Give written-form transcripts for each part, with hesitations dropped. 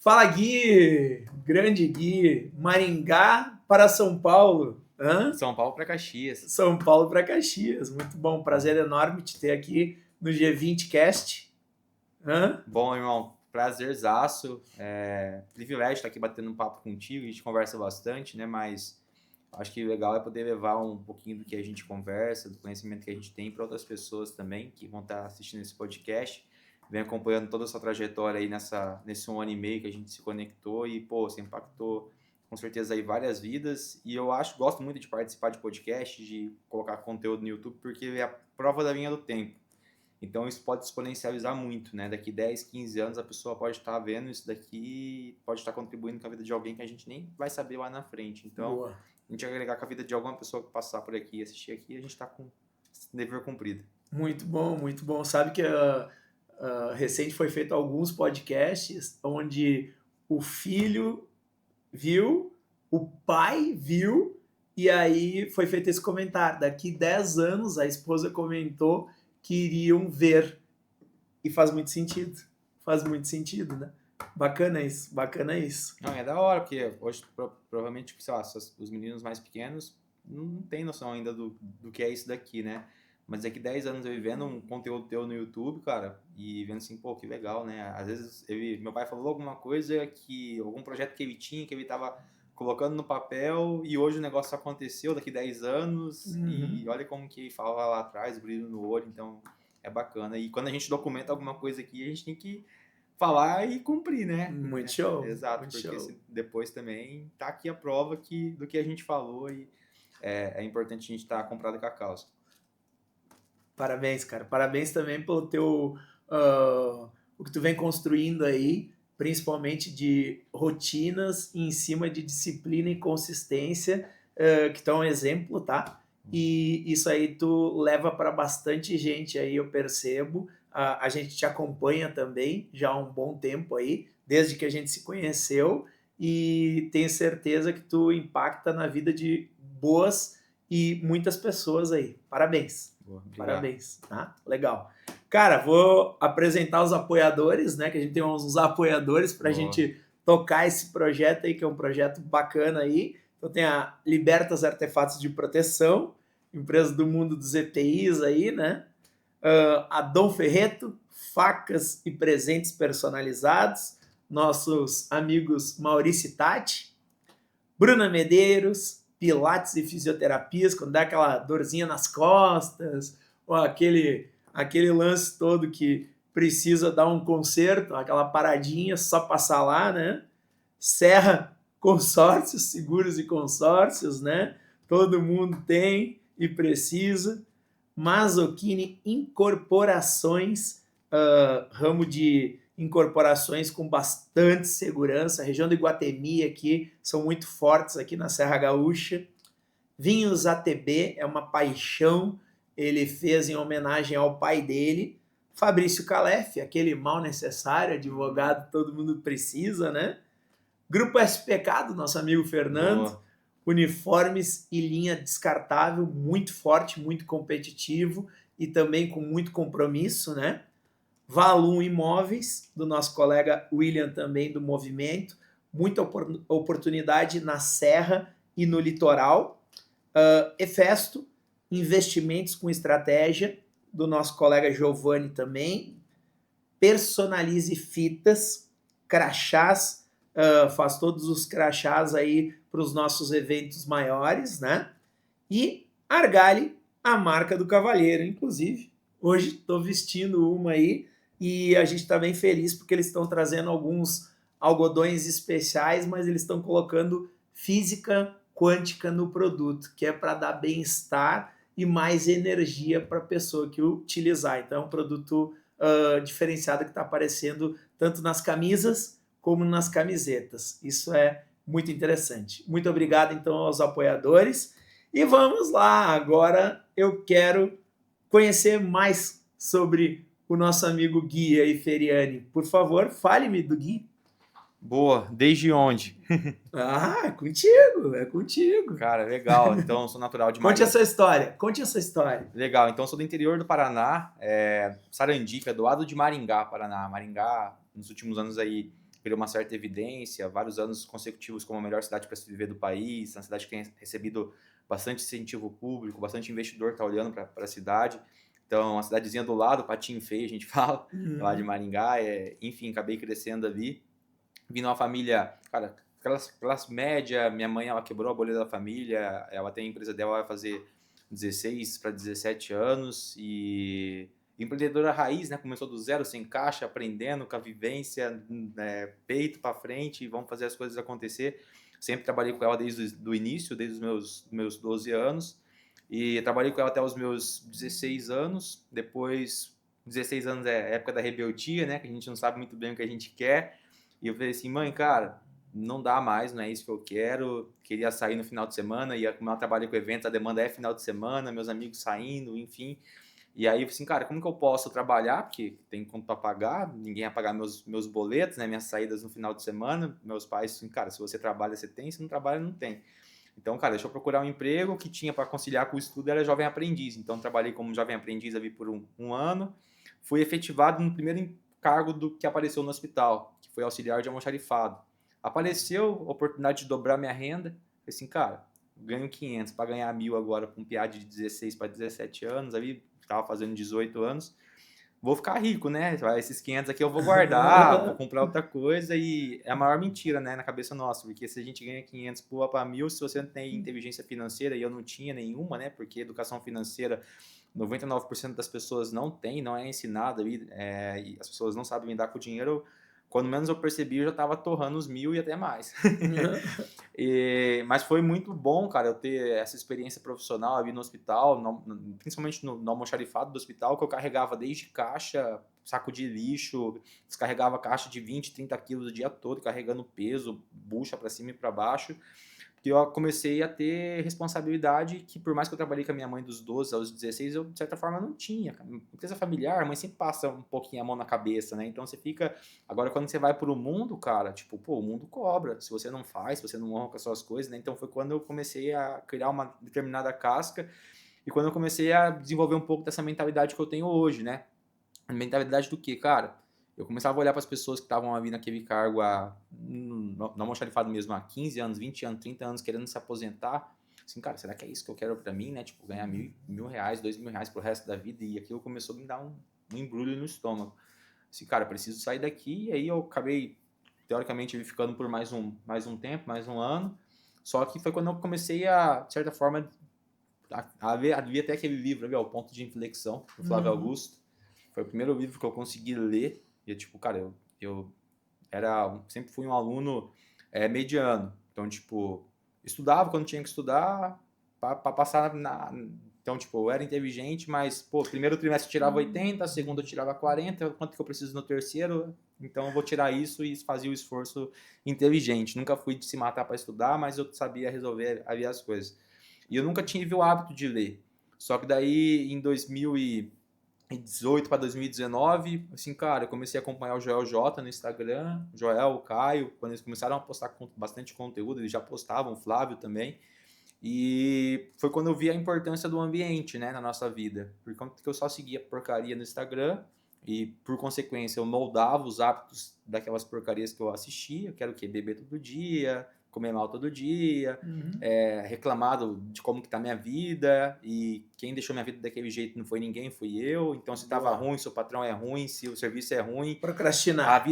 Fala, Gui! Grande Gui! Maringá para São Paulo. Hã? São Paulo para Caxias. São Paulo para Caxias. Muito bom. Prazer enorme te ter aqui no G20Cast. Hã? Bom, irmão, prazerzaço. Privilégio estar aqui batendo um papo contigo. A gente conversa bastante, né? Mas acho que o legal é poder levar um pouquinho do que a gente conversa, do conhecimento que a gente tem para outras pessoas também que vão estar assistindo esse podcast. Vem acompanhando toda a sua trajetória aí nesse 1 ano e meio que a gente se conectou e, pô, você impactou com certeza aí várias vidas. E eu gosto muito de participar de podcast, de colocar conteúdo no YouTube, porque é a prova da linha do tempo. Então isso pode exponencializar muito, né? Daqui 10, 15 anos a pessoa pode estar vendo isso daqui, pode estar contribuindo com a vida de alguém que a gente nem vai saber lá na frente. Então, Boa. a gente agregar com a vida de alguma pessoa que passar por aqui e assistir aqui, a gente está com dever cumprido. Muito bom, muito bom. Sabe que recente foi feito alguns podcasts onde o filho viu, o pai viu, e aí foi feito esse comentário. Daqui 10 anos a esposa comentou que iriam ver. E faz muito sentido. Faz muito sentido, né? Bacana isso, bacana isso. Não, é da hora, porque hoje provavelmente, tipo, sei lá, os meninos mais pequenos não têm noção ainda do que é isso daqui, né? Mas daqui 10 anos eu vendo um conteúdo teu no YouTube, cara, e vendo assim, pô, que legal, né? Às vezes meu pai falou alguma coisa algum projeto que ele tinha, que ele tava colocando no papel, e hoje o negócio aconteceu daqui 10 anos, e olha como que falava lá atrás, brilho no olho, então é bacana. E quando a gente documenta alguma coisa aqui, a gente tem que falar e cumprir, né? Muito show. Exato, muito porque show. depois também tá aqui a prova do que a gente falou e é importante a gente estar comprado com a causa. Parabéns, cara. Parabéns também pelo teu o que tu vem construindo aí, principalmente de rotinas em cima de disciplina e consistência, que tu é um exemplo, tá? E isso aí tu leva para bastante gente aí, eu percebo. A gente te acompanha também já há um bom tempo aí, desde que a gente se conheceu, e tenho certeza que tu impacta na vida de boas e muitas pessoas aí. Parabéns. Boa, obrigado. Parabéns, tá? Legal. Cara, vou apresentar os apoiadores, né? Que a gente tem uns apoiadores para a gente tocar esse projeto aí, que é um projeto bacana aí. Então tem a Libertas Artefatos de Proteção, empresa do mundo dos EPIs aí, né? A Dom Ferreto, facas e presentes personalizados. Nossos amigos Maurício e Tati. Bruna Medeiros, Pilates e Fisioterapias, quando dá aquela dorzinha nas costas, ou aquele lance todo que precisa dar um conserto, aquela paradinha, só passar lá, né? Serra Consórcios, Seguros e Consórcios, né? Todo mundo tem e precisa. Mazokini Incorporações, ramo de incorporações com bastante segurança. A região do Iguatemi aqui são muito fortes aqui na Serra Gaúcha. Vinhos ATB é uma paixão. Ele fez em homenagem ao pai dele, Fabrício Calef, aquele mal necessário, advogado todo mundo precisa, né? Grupo SPK do nosso amigo Fernando. Boa. Uniformes e linha descartável, muito forte, muito competitivo e também com muito compromisso, né? Valum Imóveis, do nosso colega William também do movimento, muita oportunidade na Serra e no litoral. Efesto, investimentos com estratégia, do nosso colega Giovanni também. Personalize Fitas, crachás, faz todos os crachás aí para os nossos eventos maiores, né? E Argali, a marca do Cavalheiro, inclusive. Hoje estou vestindo uma aí e a gente está bem feliz porque eles estão trazendo alguns algodões especiais, mas eles estão colocando física quântica no produto, que é para dar bem-estar e mais energia para a pessoa que utilizar. Então é um produto diferenciado que está aparecendo tanto nas camisas como nas camisetas. Isso é muito interessante. Muito obrigado, então, aos apoiadores. E vamos lá, agora eu quero conhecer mais sobre o nosso amigo Gui aí, Feriani. Por favor, fale-me do Gui. Boa, desde onde? É contigo. Cara, legal. Então, eu sou natural de Conte essa história. Legal, então eu sou do interior do Paraná, Sarandica, do lado de Maringá, Paraná. Maringá, nos últimos anos aí, criou uma certa evidência, vários anos consecutivos como a melhor cidade para se viver do país, uma cidade que tem recebido bastante incentivo público, bastante investidor está olhando para a cidade. Então, uma cidadezinha do lado, Patinho Feio, a gente fala, lá de Maringá, enfim, acabei crescendo ali. Vim numa família, cara, classe média, minha mãe, ela quebrou a bolha da família, ela tem a empresa dela, vai fazer 16 para 17 anos e empreendedora raiz, né? Começou do zero, sem caixa, aprendendo com a vivência, peito para frente, e vamos fazer as coisas acontecer. Sempre trabalhei com ela desde o início, desde os meus 12 anos, e trabalhei com ela até os meus 16 anos. Depois, 16 anos é época da rebeldia, né? Que a gente não sabe muito bem o que a gente quer. E eu falei assim, mãe, cara, não dá mais, não é isso que eu quero. Queria sair no final de semana, e como eu trabalho com eventos, a demanda é final de semana, meus amigos saindo, enfim. E aí eu falei assim, cara, como que eu posso trabalhar? Porque tem conta para pagar, ninguém vai pagar meus boletos, né? Minhas saídas no final de semana. Meus pais, assim, cara, se você trabalha, você tem, se não trabalha, não tem. Então, cara, deixa eu procurar um emprego que tinha para conciliar com o estudo, era jovem aprendiz. Então, trabalhei como jovem aprendiz ali por um ano. Fui efetivado no primeiro cargo que apareceu no hospital, que foi auxiliar de almoxarifado. Apareceu a oportunidade de dobrar minha renda. Falei assim, cara, ganho 500 para ganhar 1.000 agora com um piá de 16 para 17 anos, ali estava fazendo 18 anos. Vou ficar rico, né? Esses 500 aqui eu vou guardar, vou comprar outra coisa, e é a maior mentira, né, na cabeça nossa, porque se a gente ganha 500, pula para 1.000, se você não tem inteligência financeira, e eu não tinha nenhuma, né, porque educação financeira 99% das pessoas não tem, não é ensinada, e as pessoas não sabem lidar com o dinheiro. Quando menos eu percebi, eu já estava torrando os 1.000 e até mais. Mas foi muito bom, cara, eu ter essa experiência profissional ali no hospital, principalmente no almoxarifado do hospital, que eu carregava desde caixa, saco de lixo, descarregava caixa de 20, 30 quilos o dia todo, carregando peso, bucha para cima e para baixo. Que eu comecei a ter responsabilidade que, por mais que eu trabalhei com a minha mãe dos 12 aos 16, eu, de certa forma, não tinha. Empresa familiar, a mãe sempre passa um pouquinho a mão na cabeça, né? Então, você fica... Agora, quando você vai pro mundo, cara, tipo, pô, o mundo cobra. Se você não faz, se você não honra com as suas coisas, né? Então, foi quando eu comecei a criar uma determinada casca e quando eu comecei a desenvolver um pouco dessa mentalidade que eu tenho hoje, né? A mentalidade do quê, cara? Eu começava a olhar para as pessoas que estavam ali naquele cargo no almoxarifado mesmo há 15 anos, 20 anos, 30 anos, querendo se aposentar. Assim, cara, será que é isso que eu quero para mim, né? Tipo, ganhar R$ 1.000, R$ 2.000 pro resto da vida. E aquilo começou a me dar um embrulho no estômago. Assim, cara, preciso sair daqui. E aí eu acabei, teoricamente, ficando por mais um tempo, mais um ano. Só que foi quando eu comecei a, de certa forma, a ver até aquele livro, O Ponto de Inflexão, do Flávio Augusto. Foi o primeiro livro que eu consegui ler. E, tipo, cara, eu sempre fui um aluno mediano. Então, tipo, estudava quando tinha que estudar para passar Então, tipo, eu era inteligente, mas, pô, primeiro trimestre eu tirava 80, segundo eu tirava 40, quanto que eu preciso no terceiro? Então, eu vou tirar isso e fazia o esforço inteligente. Nunca fui de se matar para estudar, mas eu sabia resolver ali as coisas. E eu nunca tive o hábito de ler. Só que daí, em 2018 para 2019, assim, cara, eu comecei a acompanhar o Joel J no Instagram, Joel, o Caio, quando eles começaram a postar bastante conteúdo, eles já postavam, o Flávio também, e foi quando eu vi a importância do ambiente, né, na nossa vida, por conta que eu só seguia porcaria no Instagram, e por consequência eu moldava os hábitos daquelas porcarias que eu assistia. Eu quero o quê? Beber todo dia, comer mal todo dia, reclamado de como que tá minha vida, e quem deixou minha vida daquele jeito não foi ninguém, fui eu. Então, se tava ruim, se o patrão é ruim, se o serviço é ruim, Procrastinar.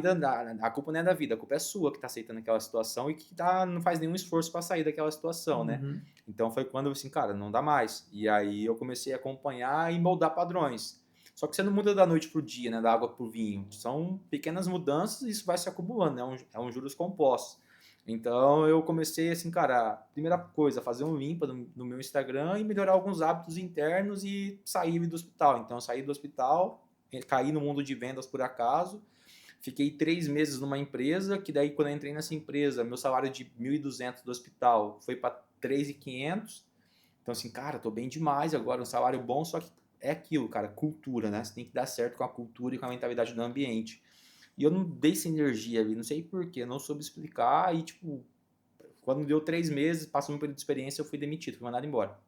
a culpa não é da vida, a culpa é sua que tá aceitando aquela situação e que não faz nenhum esforço para sair daquela situação, né? Então foi quando eu assim, cara, não dá mais. E aí eu comecei a acompanhar e moldar padrões. Só que você não muda da noite pro dia, né? Da água pro vinho. São pequenas mudanças e isso vai se acumulando, né? É um juros compostos. Então eu comecei assim, cara, primeira coisa, fazer um limpa no meu Instagram e melhorar alguns hábitos internos e sair do hospital. Então eu saí do hospital, caí no mundo de vendas por acaso, fiquei 3 meses numa empresa, que daí quando eu entrei nessa empresa, meu salário de 1.200 do hospital foi para 3.500. Então assim, cara, tô bem demais agora, um salário bom, só que é aquilo, cara, cultura, né? Você tem que dar certo com a cultura e com a mentalidade do ambiente. E eu não dei essa energia ali, não sei porquê, não soube explicar. E, tipo, quando deu 3 meses, passou um período de experiência, eu fui demitido, fui mandado embora.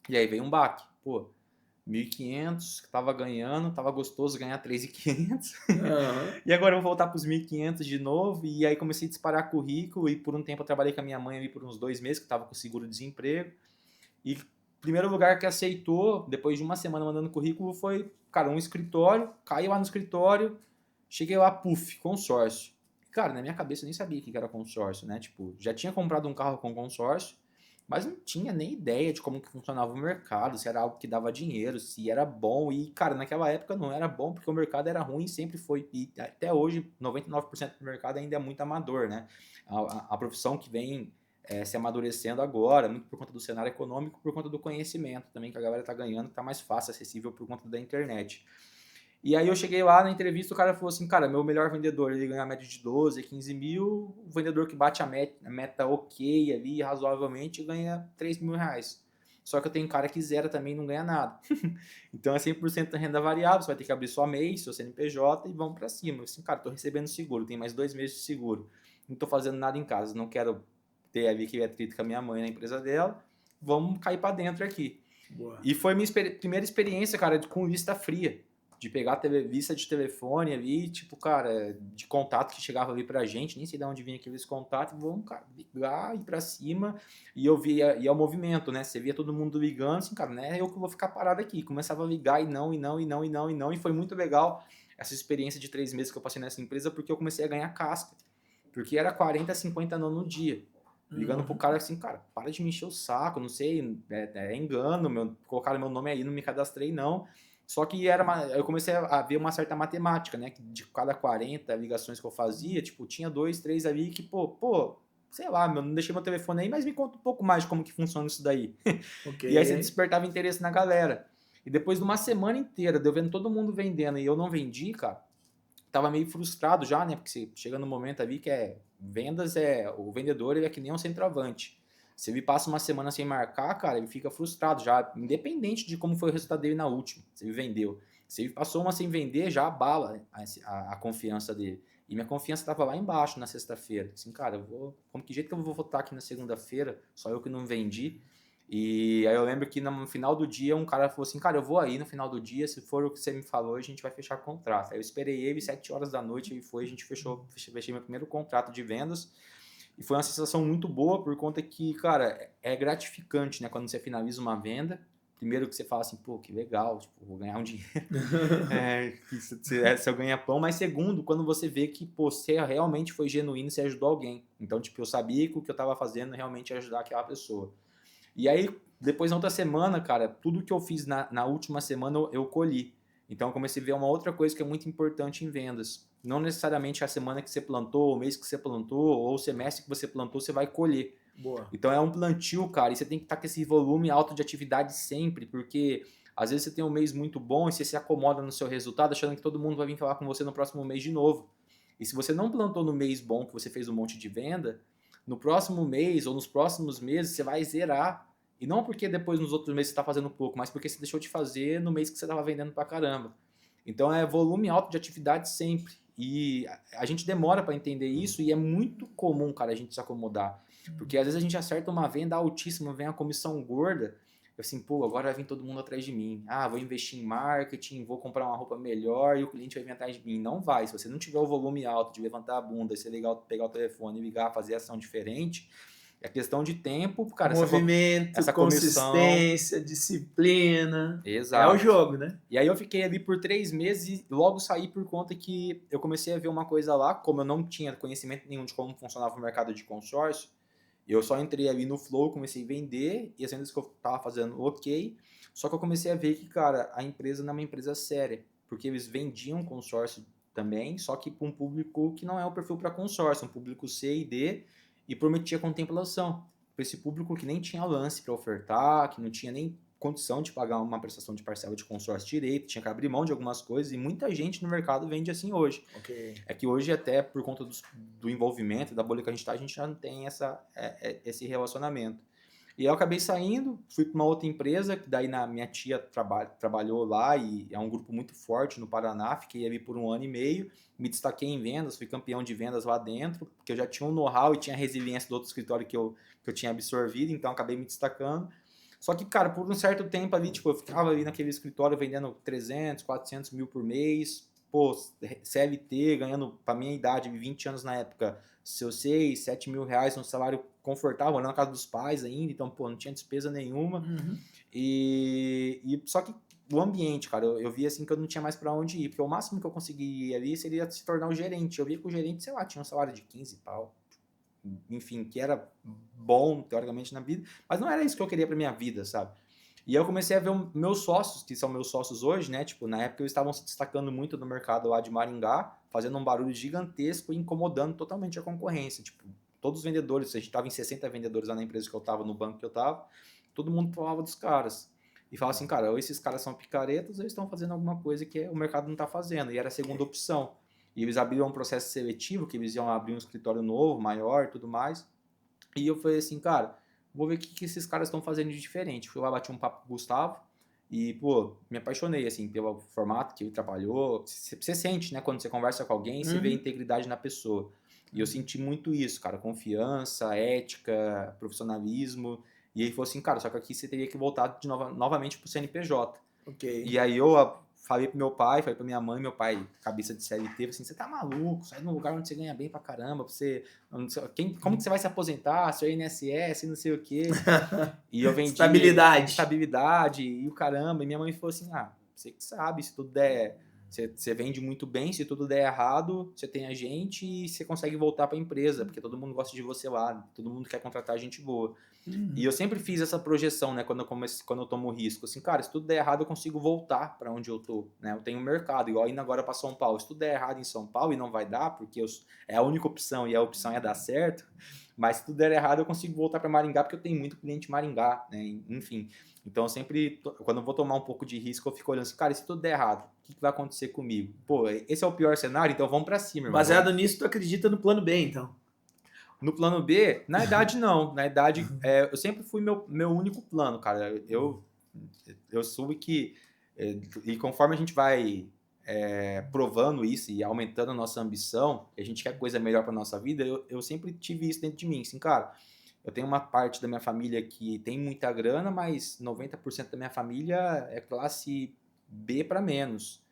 E aí veio um baque. Pô, 1.500, que tava ganhando, tava gostoso ganhar 3.500. Aham. E agora eu vou voltar para os 1.500 de novo, e aí comecei a disparar currículo, e por um tempo eu trabalhei com a minha mãe ali por uns 2 meses, que eu tava com seguro-desemprego. E o primeiro lugar que aceitou, depois de uma semana mandando currículo, foi, cara, um escritório. Caí lá no escritório, cheguei lá, puf, consórcio. Cara, na minha cabeça eu nem sabia o que era consórcio, né? Tipo, já tinha comprado um carro com consórcio, mas não tinha nem ideia de como que funcionava o mercado, se era algo que dava dinheiro, se era bom. E, cara, naquela época não era bom porque o mercado era ruim, sempre foi. E até hoje, 99% do mercado ainda é muito amador, né? A profissão que vem se amadurecendo agora, muito por conta do cenário econômico, por conta do conhecimento também que a galera tá ganhando, que tá mais fácil, acessível por conta da internet. E aí eu cheguei lá na entrevista, o cara falou assim, cara, meu melhor vendedor, ele ganha a média de 12, 15 mil, o vendedor que bate a meta ok ali, razoavelmente, ganha 3 mil reais. Só que eu tenho cara que zera também e não ganha nada. Então é 100% renda variável, você vai ter que abrir sua MEI, seu CNPJ e vamos pra cima. Eu assim, cara, tô recebendo seguro, tem mais 2 meses de seguro. Não tô fazendo nada em casa, não quero ter ali que atrito com a minha mãe na empresa dela, vamos cair pra dentro aqui. Boa. E foi minha primeira experiência, cara, com lista fria. De pegar lista de telefone ali, tipo, cara, de contato que chegava ali pra gente, nem sei de onde vinha aqueles contatos, vamos, cara, ligar, ir pra cima, e eu via, e é o movimento, né, você via todo mundo ligando, assim, cara, né, eu que vou ficar parado aqui, começava a ligar e não, e foi muito legal essa experiência de 3 meses que eu passei nessa empresa, porque eu comecei a ganhar casca, porque era 40, 50 não no dia, ligando pro cara assim, cara, para de me encher o saco, não sei, é engano, colocaram meu nome aí, não me cadastrei não. Só que eu comecei a ver uma certa matemática, né? Que de cada 40 ligações que eu fazia, tipo, tinha 2, 3 ali que, sei lá, não deixei meu telefone aí, mas me conta um pouco mais de como que funciona isso daí. Ok. E aí você despertava interesse na galera. E depois de uma semana inteira, de eu vendo todo mundo vendendo e eu não vendi, cara, tava meio frustrado já, né? Porque você chega no momento ali que vendas o vendedor, ele é que nem um centroavante. Se ele passa uma semana sem marcar, cara, ele fica frustrado já, independente de como foi o resultado dele na última, se ele vendeu. Se ele passou uma sem vender, já abala a confiança dele. E minha confiança estava lá embaixo na sexta-feira. Assim, cara, que jeito que eu vou votar aqui na segunda-feira, só eu que não vendi. E aí eu lembro que no final do dia um cara falou assim, cara, eu vou aí no final do dia, se for o que você me falou, a gente vai fechar o contrato. Aí eu esperei ele, 7 horas da noite, ele foi, a gente fechei meu primeiro contrato de vendas. E foi uma sensação muito boa por conta que, cara, é gratificante, né? Quando você finaliza uma venda, primeiro que você fala assim, pô, que legal, tipo, vou ganhar um dinheiro, seu ganha-pão, mas segundo, quando você vê que, pô, você realmente foi genuíno, você ajudou alguém. Então, tipo, eu sabia que o que eu tava fazendo realmente ia ajudar aquela pessoa. E aí, depois na outra semana, cara, tudo que eu fiz na última semana eu colhi. Então eu comecei a ver uma outra coisa que é muito importante em vendas. Não necessariamente a semana que você plantou, o mês que você plantou, ou o semestre que você plantou, você vai colher. Boa. Então é um plantio, cara, e você tem que estar com esse volume alto de atividade sempre, porque às vezes você tem um mês muito bom e você se acomoda no seu resultado, achando que todo mundo vai vir falar com você no próximo mês de novo. E se você não plantou no mês bom que você fez um monte de venda, no próximo mês ou nos próximos meses você vai zerar. E não porque depois nos outros meses você está fazendo pouco, mas porque você deixou de fazer no mês que você estava vendendo pra caramba. Então é volume alto de atividade sempre. E a gente demora para entender isso e é muito comum, cara, a gente se acomodar. Porque às vezes a gente acerta uma venda altíssima, vem a comissão gorda, eu assim, pô, agora vai vir todo mundo atrás de mim. Ah, vou investir em marketing, vou comprar uma roupa melhor e o cliente vai vir atrás de mim. Não vai. Se você não tiver o volume alto de levantar a bunda, ser legal, pegar o telefone, ligar, fazer ação diferente, é questão de tempo, cara. Movimento, Essa comissão. consistência, disciplina. É o Exato. jogo, né? E aí eu fiquei ali por 3 meses e logo saí por conta que eu comecei a ver uma coisa lá, como eu não tinha conhecimento nenhum de como funcionava o mercado de consórcio, eu só entrei ali no flow, comecei a vender, e as vendas que eu tava fazendo, ok. Só que eu comecei a ver que, cara, a empresa não é uma empresa séria, porque eles vendiam consórcio também, só que para um público que não é o perfil para consórcio, um público C e D, e prometia contemplação. Para esse público que nem tinha lance para ofertar, que não tinha nem condição de pagar uma prestação de parcela de consórcio direito, tinha que abrir mão de algumas coisas, e muita gente no mercado vende assim hoje. Ok. É que hoje, até por conta do envolvimento, da bolha que a gente já não tem esse relacionamento. E eu acabei saindo, fui para uma outra empresa, que daí minha tia trabalhou lá, e é um grupo muito forte no Paraná, fiquei ali por 1 ano e meio, me destaquei em vendas, fui campeão de vendas lá dentro, porque eu já tinha um know-how e tinha a resiliência do outro escritório que eu tinha absorvido, então acabei me destacando. Só que, cara, por um certo tempo ali, tipo, eu ficava ali naquele escritório vendendo 300, 400 mil por mês, pô, CLT, ganhando, pra minha idade, 20 anos na época, seus 6, 7 mil reais, um salário confortável, morando na casa dos pais ainda, então, pô, não tinha despesa nenhuma. Uhum. E só que o ambiente, cara, eu via assim que eu não tinha mais pra onde ir, porque o máximo que eu conseguia ir ali seria se tornar um gerente. Eu via que o gerente, sei lá, tinha um salário de 15 pau, enfim, que era bom, teoricamente, na vida, mas não era isso que eu queria pra minha vida, sabe? E aí eu comecei a ver meus sócios, que são meus sócios hoje, né? Tipo, na época eles estavam se destacando muito no mercado lá de Maringá, fazendo um barulho gigantesco e incomodando totalmente a concorrência. Tipo, todos os vendedores, a gente tava em 60 vendedores lá na empresa que eu tava, no banco que eu tava, todo mundo falava dos caras. E falava assim, cara, ou esses caras são picaretas ou eles estão fazendo alguma coisa que o mercado não tá fazendo. E era a segunda opção. E eles abriram um processo seletivo, que eles iam abrir um escritório novo, maior e tudo mais. E eu falei assim, cara, vou ver o que esses caras estão fazendo de diferente. Fui lá, bati um papo com o Gustavo e, pô, me apaixonei, assim, pelo formato que ele trabalhou. Você sente, né, quando você conversa com alguém, você vê a integridade na pessoa. E eu senti muito isso, cara, confiança, ética, profissionalismo. E ele falou assim, cara, só que aqui você teria que voltar novamente pro CNPJ. Ok. E aí eu falei pro meu pai, falei pra minha mãe, meu pai, cabeça de CLT, falei assim, você tá maluco, sai num lugar onde você ganha bem pra caramba, você, como que você vai se aposentar, seu INSS, não sei o quê. E eu vendi estabilidade e o caramba, e minha mãe falou assim, você que sabe, se tudo der, você vende muito bem, se tudo der errado, você tem a gente e você consegue voltar pra empresa, porque todo mundo gosta de você lá, todo mundo quer contratar gente boa. E eu sempre fiz essa projeção, né, quando eu tomo risco, assim, cara, se tudo der errado eu consigo voltar para onde eu tô, né, eu tenho um mercado, igual indo agora para São Paulo, se tudo der errado em São Paulo e não vai dar, porque é a única opção e a opção é dar certo, mas se tudo der errado eu consigo voltar para Maringá, porque eu tenho muito cliente em Maringá, né, enfim, então eu sempre, quando eu vou tomar um pouco de risco, eu fico olhando assim, cara, e se tudo der errado, o que vai acontecer comigo? Pô, esse é o pior cenário, então vamos para cima, irmão. Baseado nisso, tu acredita no plano B, então? No plano B, na idade não. Na idade, eu sempre fui meu único plano, cara. Eu soube que, e conforme a gente vai provando isso e aumentando a nossa ambição, a gente quer coisa melhor para nossa vida, eu sempre tive isso dentro de mim. Assim, cara, eu tenho uma parte da minha família que tem muita grana, mas 90% da minha família é classe B para menos.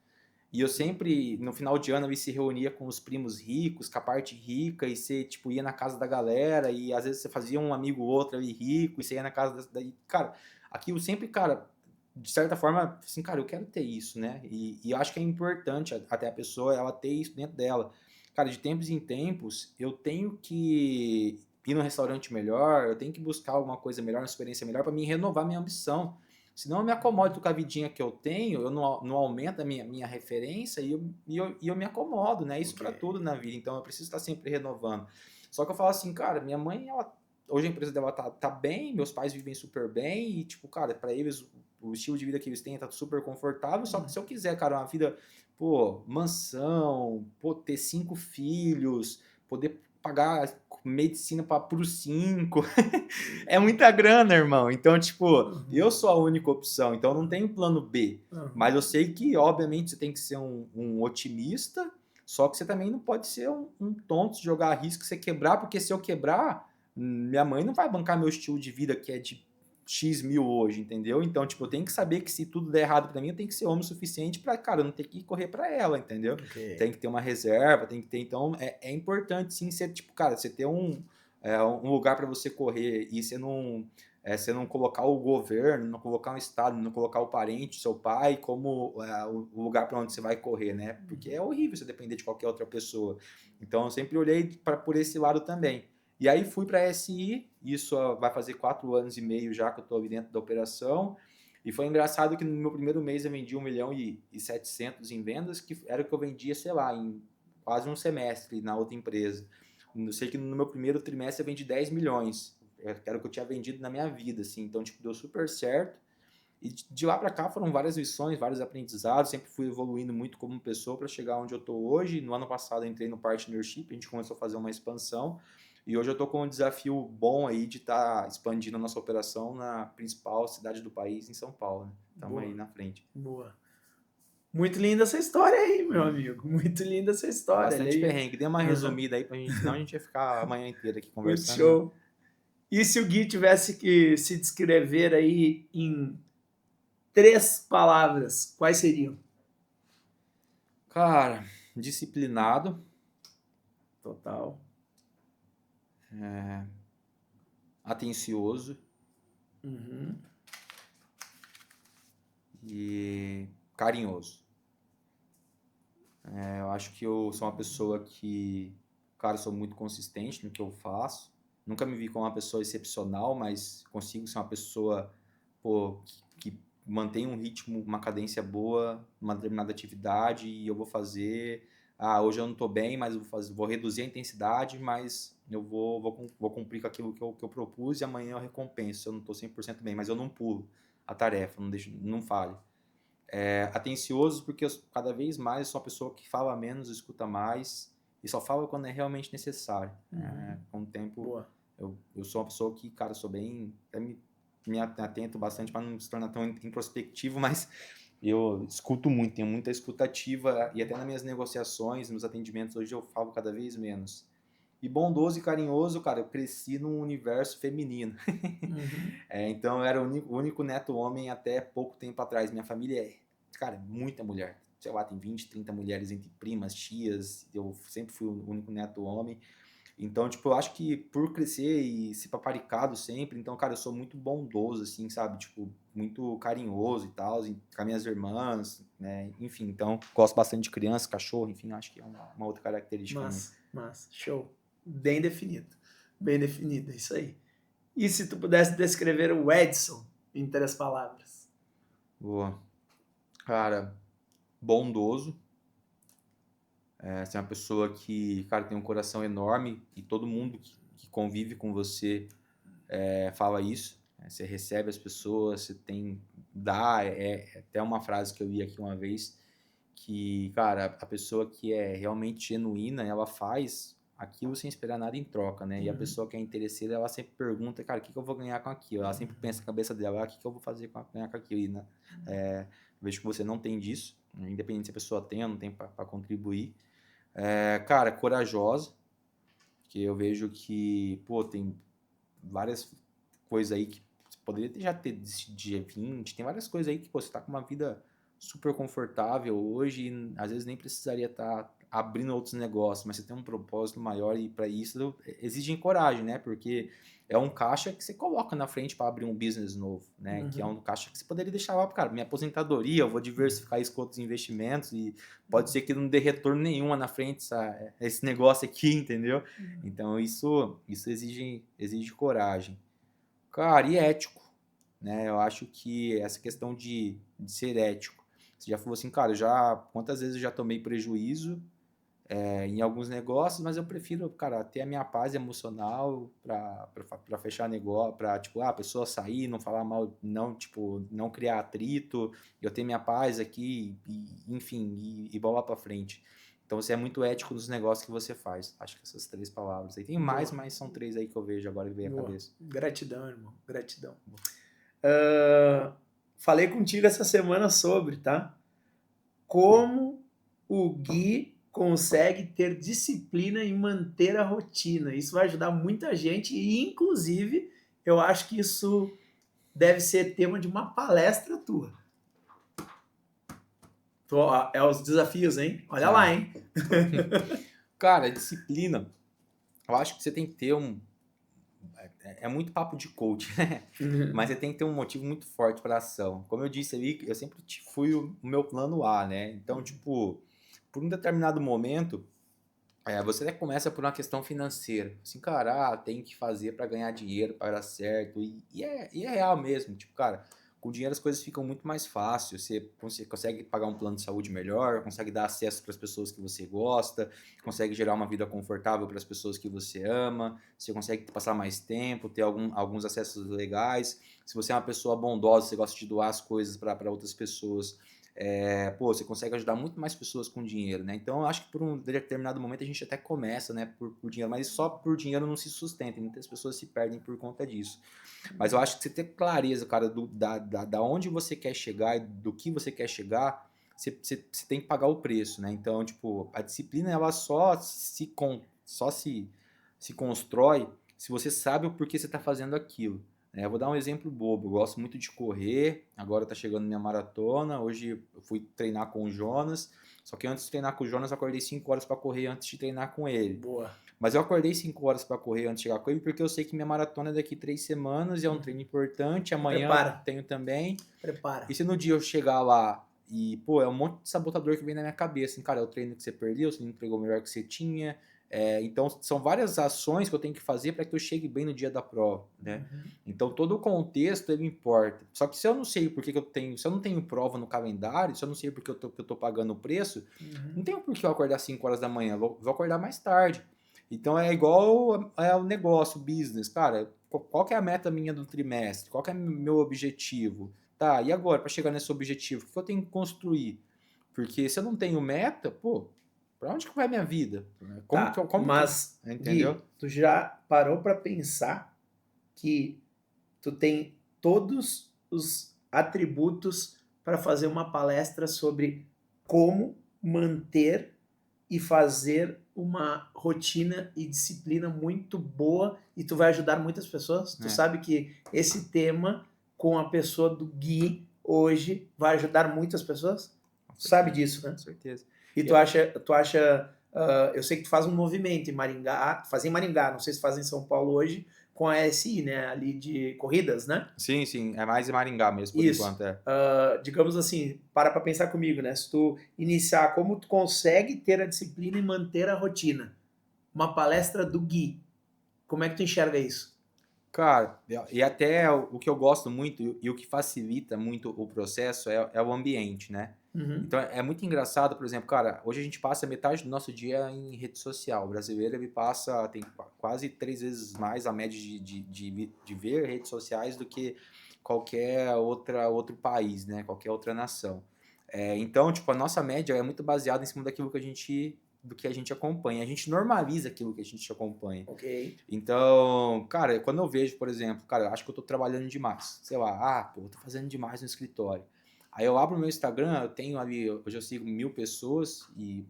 E eu sempre, no final de ano, eu se reunia com os primos ricos, com a parte rica, e você, tipo, ia na casa da galera, e às vezes você fazia um amigo ou outro ali rico, e você ia na casa da... Cara, aquilo sempre, cara, de certa forma, assim, cara, eu quero ter isso, né? E eu acho que é importante até a pessoa, ela ter isso dentro dela. Cara, de tempos em tempos, eu tenho que ir num restaurante melhor, eu tenho que buscar alguma coisa melhor, uma experiência melhor, para me renovar minha ambição. Senão eu me acomodo com a vidinha que eu tenho, eu não aumento a minha referência e eu me acomodo, né? Isso para tudo na vida. Então eu preciso estar sempre renovando. Só que eu falo assim, cara, minha mãe, hoje a empresa dela tá bem, meus pais vivem super bem e, tipo, cara, para eles, o estilo de vida que eles têm tá super confortável. Só que se eu quiser, cara, uma vida, pô, mansão, pô, ter 5 filhos, poder pagar medicina para os 5. É muita grana, irmão. Então, tipo, eu sou a única opção, então eu não tenho plano B. Mas eu sei que, obviamente, você tem que ser um otimista, só que você também não pode ser um tonto de jogar a risco você quebrar, porque se eu quebrar, minha mãe não vai bancar meu estilo de vida que é de X mil hoje, entendeu? Então, tipo, eu tenho que saber que se tudo der errado pra mim, eu tenho que ser homem o suficiente pra, cara, eu não ter que correr pra ela, entendeu? Tem que ter uma reserva, tem que ter... Então, é importante, sim, ser, tipo, cara, você ter um lugar pra você correr e você não colocar o governo, não colocar um estado, não colocar o parente, seu pai, como o lugar pra onde você vai correr, né? Porque é horrível você depender de qualquer outra pessoa. Então, eu sempre olhei por esse lado também. E aí fui para a SI, isso vai fazer 4 anos e meio já que eu estou ali dentro da operação, e foi engraçado que no meu primeiro mês eu vendi 1.700.000 em vendas, que era o que eu vendia, sei lá, em quase um semestre na outra empresa. Eu sei que no meu primeiro trimestre eu vendi 10 milhões, que era o que eu tinha vendido na minha vida, assim, então tipo, deu super certo. E de lá para cá foram várias lições, vários aprendizados, sempre fui evoluindo muito como pessoa para chegar onde eu estou hoje. No ano passado eu entrei no Partnership, a gente começou a fazer uma expansão, e hoje eu estou com um desafio bom aí de estar expandindo a nossa operação na principal cidade do país, em São Paulo. Né? Estamos aí na frente. Boa. Muito linda essa história aí, meu amigo. Muito linda essa história. Bastante perrengue. Dê uma resumida aí, senão a gente ia ficar a manhã inteira aqui conversando. Muito show. E se o Gui tivesse que se descrever aí em 3 palavras, quais seriam? Cara, disciplinado, Total. atencioso Uhum. e carinhoso. Eu acho que eu sou uma pessoa que, cara, sou muito consistente no que eu faço. Nunca me vi como uma pessoa excepcional, mas consigo ser uma pessoa, pô, que mantém um ritmo, uma cadência boa, numa determinada atividade e eu vou fazer. Ah, hoje eu não estou bem, mas eu vou reduzir a intensidade, mas eu vou cumprir com aquilo que eu propus e amanhã eu recompenso. Eu não estou 100% bem, mas eu não pulo a tarefa, não falho. Atencioso porque cada vez mais eu sou uma pessoa que fala menos, escuta mais e só fala quando é realmente necessário. Com o tempo, Boa. eu sou uma pessoa que, cara, sou bem... Até me atento bastante para não se tornar tão introspectivo, mas eu escuto muito, tenho muita escutativa e até nas minhas negociações, nos atendimentos, hoje eu falo cada vez menos. E bondoso e carinhoso, cara, eu cresci num universo feminino. Uhum. Então eu era o único neto homem até pouco tempo atrás. Minha família cara, muita mulher. Sei lá, tem 20, 30 mulheres entre primas, tias. Eu sempre fui o único neto homem. Então, tipo, eu acho que por crescer e ser paparicado sempre, então, cara, eu sou muito bondoso, assim, sabe? Tipo, muito carinhoso e tal, com as minhas irmãs, né? Enfim, então, gosto bastante de criança, cachorro, enfim, acho que é uma outra característica minha. Massa. Show. Bem definido. Bem definido, é isso aí. E se tu pudesse descrever o Edson em 3 palavras? Boa. Cara, bondoso. Você é uma pessoa que, cara, tem um coração enorme e todo mundo que convive com você fala isso. Você recebe as pessoas, você tem... Dá, é até uma frase que eu li aqui uma vez, que, cara, a pessoa que é realmente genuína, ela faz aquilo sem esperar nada em troca, né? E a pessoa que é interesseira, ela sempre pergunta, cara, o que eu vou ganhar com aquilo? Ela sempre pensa na cabeça dela, o que eu vou fazer ganhar com aquilo? E, né? Vejo que você não tem disso, independente se a pessoa tem ou não tem para contribuir. Cara, corajosa, que eu vejo que, pô, tem várias coisas aí que você poderia já ter desse dia 20, tem várias coisas aí que, pô, você tá com uma vida super confortável hoje e às vezes nem precisaria estar abrindo outros negócios, mas você tem um propósito maior e para isso exige coragem, né? Porque é um caixa que você coloca na frente para abrir um business novo, né? Que é um caixa que você poderia deixar lá, cara, minha aposentadoria, eu vou diversificar isso com outros investimentos e pode ser que não dê retorno nenhuma na frente esse negócio aqui, entendeu? Então isso exige coragem. Cara, e ético, né? Eu acho que essa questão de ser ético. Você já falou assim, cara, quantas vezes eu já tomei prejuízo em alguns negócios, mas eu prefiro, cara, ter a minha paz emocional para fechar negócio, para, tipo, a pessoa sair, não falar mal, não, tipo, não criar atrito, eu ter minha paz aqui, enfim, e bola para frente. Então, você é muito ético nos negócios que você faz. Acho que essas 3 palavras aí. Tem mais, mas são 3 aí que eu vejo agora que veio a cabeça. Gratidão, irmão. Gratidão. Falei contigo essa semana sobre, tá? Como o Gui consegue ter disciplina e manter a rotina. Isso vai ajudar muita gente e, inclusive, eu acho que isso deve ser tema de uma palestra tua. É os desafios, hein? Olha lá, hein? Cara, disciplina. Eu acho que você tem que ter É muito papo de coach, né? Mas você tem que ter um motivo muito forte para ação. Como eu disse ali, eu sempre fui o meu plano A, né? Então, tipo, por um determinado momento, você até começa por uma questão financeira. Assim, cara, tem que fazer para ganhar dinheiro, para dar certo. E é real mesmo. Tipo, cara, com dinheiro as coisas ficam muito mais fáceis. Você consegue pagar um plano de saúde melhor, consegue dar acesso para as pessoas que você gosta, consegue gerar uma vida confortável para as pessoas que você ama, você consegue passar mais tempo, ter alguns acessos legais. Se você é uma pessoa bondosa, você gosta de doar as coisas para outras pessoas, você consegue ajudar muito mais pessoas com dinheiro, né? Então, eu acho que por um determinado momento a gente até começa, né, por dinheiro, mas só por dinheiro não se sustenta, e muitas pessoas se perdem por conta disso. Mas eu acho que você ter clareza, cara, da onde você quer chegar e do que você quer chegar, você tem que pagar o preço, né? Então, tipo, a disciplina, ela só se constrói se você sabe o porquê você está fazendo aquilo. Eu vou dar um exemplo bobo. Eu gosto muito de correr. Agora está chegando minha maratona. Hoje eu fui treinar com o Jonas. Só que antes de treinar com o Jonas, eu acordei 5 horas para correr antes de treinar com ele. Boa. Mas eu acordei 5 horas para correr antes de chegar com ele, porque eu sei que minha maratona é daqui 3 semanas e é um treino importante. Amanhã eu tenho também. Prepara. E se no dia eu chegar lá e, pô, é um monte de sabotador que vem na minha cabeça. Assim, cara, é o treino que você perdeu, você não entregou o melhor que você tinha. Então, são várias ações que eu tenho que fazer para que eu chegue bem no dia da prova, né? Então, todo o contexto, ele importa. Só que se eu não sei por que eu tenho... Se eu não tenho prova no calendário, se eu não sei porque eu tô pagando o preço, não tem por que eu acordar 5 horas da manhã. Vou acordar mais tarde. Então, é igual o negócio, o business. Cara, qual que é a meta minha do trimestre? Qual que é o meu objetivo? Tá, e agora, para chegar nesse objetivo, o que eu tenho que construir? Porque se eu não tenho meta, pô, para onde que vai minha vida? Mas, entendeu? Gui, tu já parou para pensar que tu tem todos os atributos para fazer uma palestra sobre como manter e fazer uma rotina e disciplina muito boa e tu vai ajudar muitas pessoas? Tu sabe que esse tema com a pessoa do Gui hoje vai ajudar muitas pessoas? Tu sabe disso, né? Com certeza. E tu acha eu sei que tu faz um movimento em Maringá, fazia em Maringá, não sei se faz em São Paulo hoje, com a SI, né, ali de corridas, né? Sim, é mais em Maringá mesmo, por enquanto. Digamos assim, para pensar comigo, né, se tu iniciar como tu consegue ter a disciplina e manter a rotina, uma palestra do Gui, como é que tu enxerga isso? Cara, e até o que eu gosto muito e o que facilita muito o processo é o ambiente, né? Então é muito engraçado, por exemplo, cara, hoje a gente passa metade do nosso dia em rede social. O brasileiro ele tem quase 3 vezes mais a média de ver redes sociais do que qualquer outro país, né? Qualquer outra nação. Então, tipo, a nossa média é muito baseada em cima daquilo que a gente acompanha. A gente normaliza aquilo que a gente acompanha. Ok. Então, cara, quando eu vejo, por exemplo, cara, eu acho que eu tô trabalhando demais. Sei lá, eu tô fazendo demais no escritório. Aí eu abro o meu Instagram, eu tenho ali, hoje eu sigo 1.000 pessoas e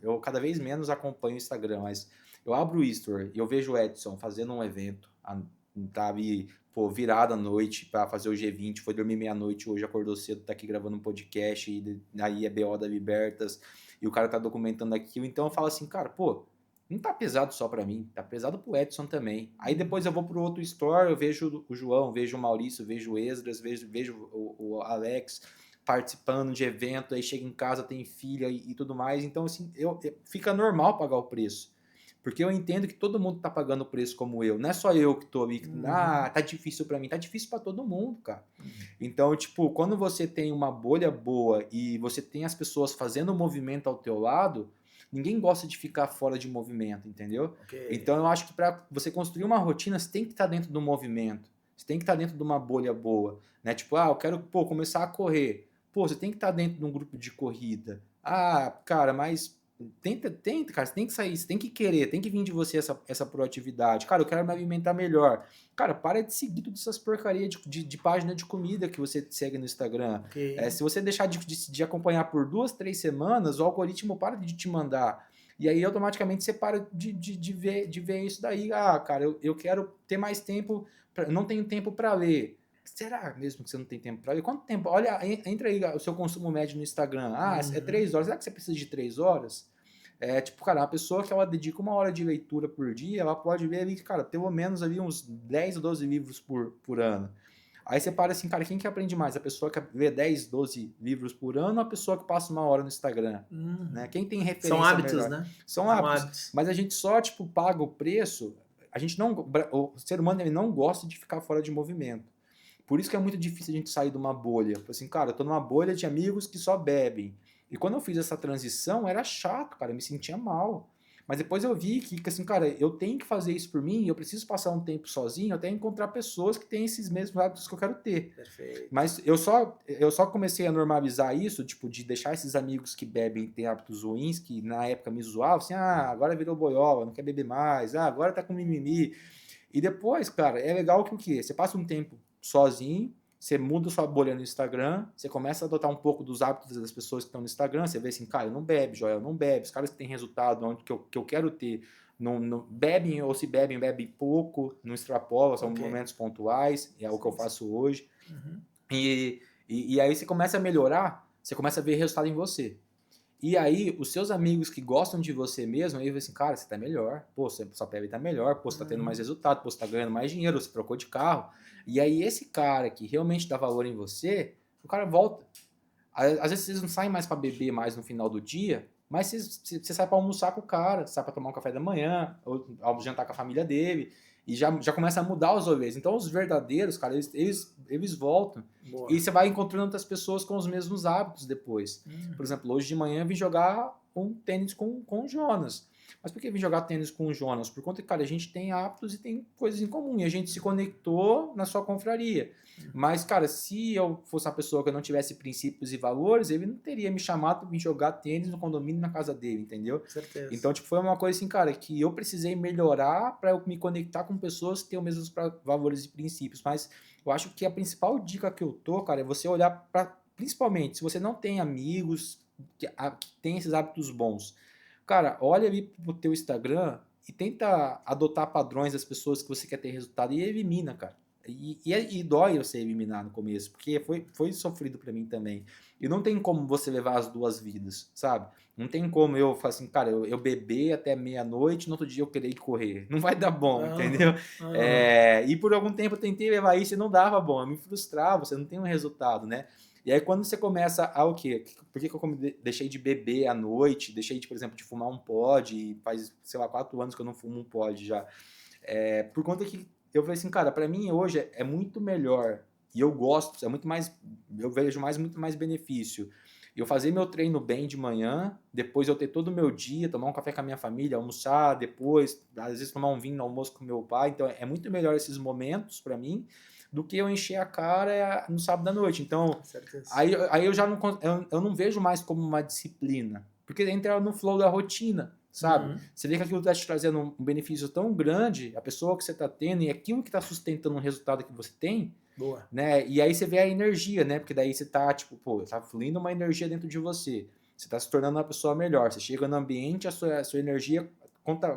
eu cada vez menos acompanho o Instagram, mas eu abro o History e eu vejo o Edson fazendo um evento, tá ali, pô, virada à noite para fazer o G20, foi dormir meia-noite, hoje acordou cedo, tá aqui gravando um podcast, e aí é BO da Libertas, e o cara tá documentando aquilo, então eu falo assim, cara, pô, não tá pesado só para mim, tá pesado pro Edson também. Aí depois eu vou pro outro store, eu vejo o João, vejo o Maurício, vejo o Esdras, vejo o Alex participando de evento, aí chega em casa, tem filha e tudo mais. Então, assim, fica normal pagar o preço. Porque eu entendo que todo mundo tá pagando o preço como eu. Não é só eu que tô ali, tá difícil para mim, tá difícil para todo mundo, cara. Então, tipo, quando você tem uma bolha boa e você tem as pessoas fazendo um movimento ao teu lado, ninguém gosta de ficar fora de movimento, entendeu? Okay. Então eu acho que para você construir uma rotina, você tem que estar dentro do movimento. Você tem que estar dentro de uma bolha boa, né? Tipo, eu quero, começar a correr. Você tem que estar dentro de um grupo de corrida. Cara, mas tenta, cara, você tem que sair, você tem que querer, tem que vir de você essa proatividade. Cara, eu quero me alimentar melhor. Cara, para de seguir todas essas porcarias de página de comida que você segue no Instagram. Okay. Se você deixar de acompanhar por 2, 3 semanas, o algoritmo para de te mandar. E aí, automaticamente, você para de ver isso daí. Cara, eu quero ter mais tempo, não tenho tempo para ler. Será mesmo que você não tem tempo para ler? Quanto tempo? Olha, entra aí o seu consumo médio no Instagram. É 3 horas. Será que você precisa de 3 horas? Tipo, cara, uma pessoa que ela dedica 1 hora de leitura por dia, ela pode ler ali, cara, pelo menos ali uns 10 ou 12 livros por ano. Aí você para assim, cara, quem que aprende mais? A pessoa que lê 10, 12 livros por ano ou a pessoa que passa 1 hora no Instagram? Né? Quem tem referência São hábitos, melhor? né? São hábitos. Mas a gente só, tipo, paga o preço. A gente não... O ser humano, ele não gosta de ficar fora de movimento. Por isso que é muito difícil a gente sair de uma bolha. Assim, cara, eu tô numa bolha de amigos que só bebem. E quando eu fiz essa transição, era chato, cara, eu me sentia mal. Mas depois eu vi que assim, cara, eu tenho que fazer isso por mim, eu preciso passar um tempo sozinho até encontrar pessoas que têm esses mesmos hábitos que eu quero ter. Perfeito. Mas eu só comecei a normalizar isso, tipo, de deixar esses amigos que bebem ter hábitos ruins, que na época me zoavam, assim, agora virou boiola, não quer beber mais, agora tá com mimimi. E depois, cara, é legal que o quê? Você passa um tempo sozinho, você muda sua bolha no Instagram, você começa a adotar um pouco dos hábitos das pessoas que estão no Instagram, você vê assim, cara, eu não bebe, Joel, não bebe, os caras que têm resultado, onde que eu quero ter, não bebem, ou se bebem, bebem pouco, não extrapolam, são Ok. momentos pontuais, é o que eu Sim, faço hoje. Uhum. E aí você começa a melhorar, você começa a ver resultado em você. E aí, os seus amigos que gostam de você mesmo, aí vão assim, cara, você tá melhor, pô, sua pele tá melhor, pô, você tá tendo mais resultado, pô, você tá ganhando mais dinheiro, você trocou de carro. E aí, esse cara que realmente dá valor em você, o cara volta. Às vezes vocês não saem mais pra beber mais no final do dia, mas você sai pra almoçar com o cara, sai pra tomar um café da manhã, ou jantar com a família dele, e já começa a mudar os rolês. Então, os verdadeiros, cara, eles voltam. Boa. E você vai encontrando outras pessoas com os mesmos hábitos depois. Por exemplo, hoje de manhã eu vim jogar um tênis com o Jonas. Mas por que vim jogar tênis com o Jonas? Por conta que, cara, a gente tem hábitos e tem coisas em comum. E a gente se conectou na sua confraria. Mas, cara, se eu fosse uma pessoa que eu não tivesse princípios e valores, ele não teria me chamado para vir jogar tênis no condomínio na casa dele, entendeu? Com certeza. Então, tipo, foi uma coisa assim, cara, que eu precisei melhorar para eu me conectar com pessoas que têm os mesmos valores e princípios. Mas eu acho que a principal dica que eu tô, cara, é você olhar para, principalmente, se você não tem amigos que têm esses hábitos bons, cara, olha ali pro teu Instagram e tenta adotar padrões das pessoas que você quer ter resultado e elimina, cara. E dói você eliminar no começo, porque foi sofrido pra mim também. E não tem como você levar as duas vidas, sabe? Não tem como eu falar assim, cara, eu beber até meia-noite, no outro dia eu querer correr. Não vai dar bom, entendeu? E por algum tempo eu tentei levar isso e não dava bom. Eu me frustrava, você não tem um resultado, né? E aí quando você começa a o quê? Por que eu deixei de beber à noite? Deixei, por exemplo, de fumar um pod? Faz, sei lá, 4 anos que eu não fumo um pod já. Por conta que eu falei assim, cara, para mim hoje é muito melhor e eu gosto, é muito mais, eu vejo muito mais benefício. Eu fazer meu treino bem de manhã, depois eu ter todo o meu dia, tomar um café com a minha família, almoçar depois, às vezes tomar um vinho no almoço com meu pai. Então é muito melhor esses momentos para mim do que eu encher a cara no sábado à noite. Então, aí eu já não, eu não vejo mais como uma disciplina, porque entra no flow da rotina, sabe? Você vê que aquilo está te trazendo um benefício tão grande, a pessoa que você está tendo e aquilo que está sustentando um resultado que você tem, Boa. né? E aí você vê a energia, né? Porque daí você tá, tipo, pô, tá fluindo uma energia dentro de você. Você está se tornando uma pessoa melhor. Você chega no ambiente, a sua energia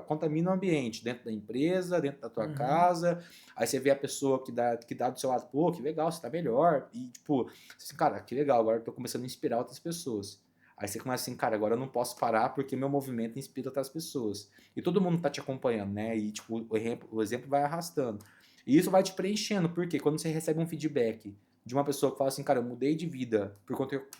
contamina o ambiente, dentro da empresa, dentro da tua casa. Aí você vê a pessoa que dá do seu lado, pô, que legal, você tá melhor. E, tipo, assim, cara, que legal, agora eu tô começando a inspirar outras pessoas. Aí você começa assim, cara, agora eu não posso parar porque meu movimento inspira outras pessoas. E todo mundo tá te acompanhando, né? E, tipo, o exemplo vai arrastando. E isso vai te preenchendo, porque quando você recebe um feedback de uma pessoa que fala assim, cara, eu mudei de vida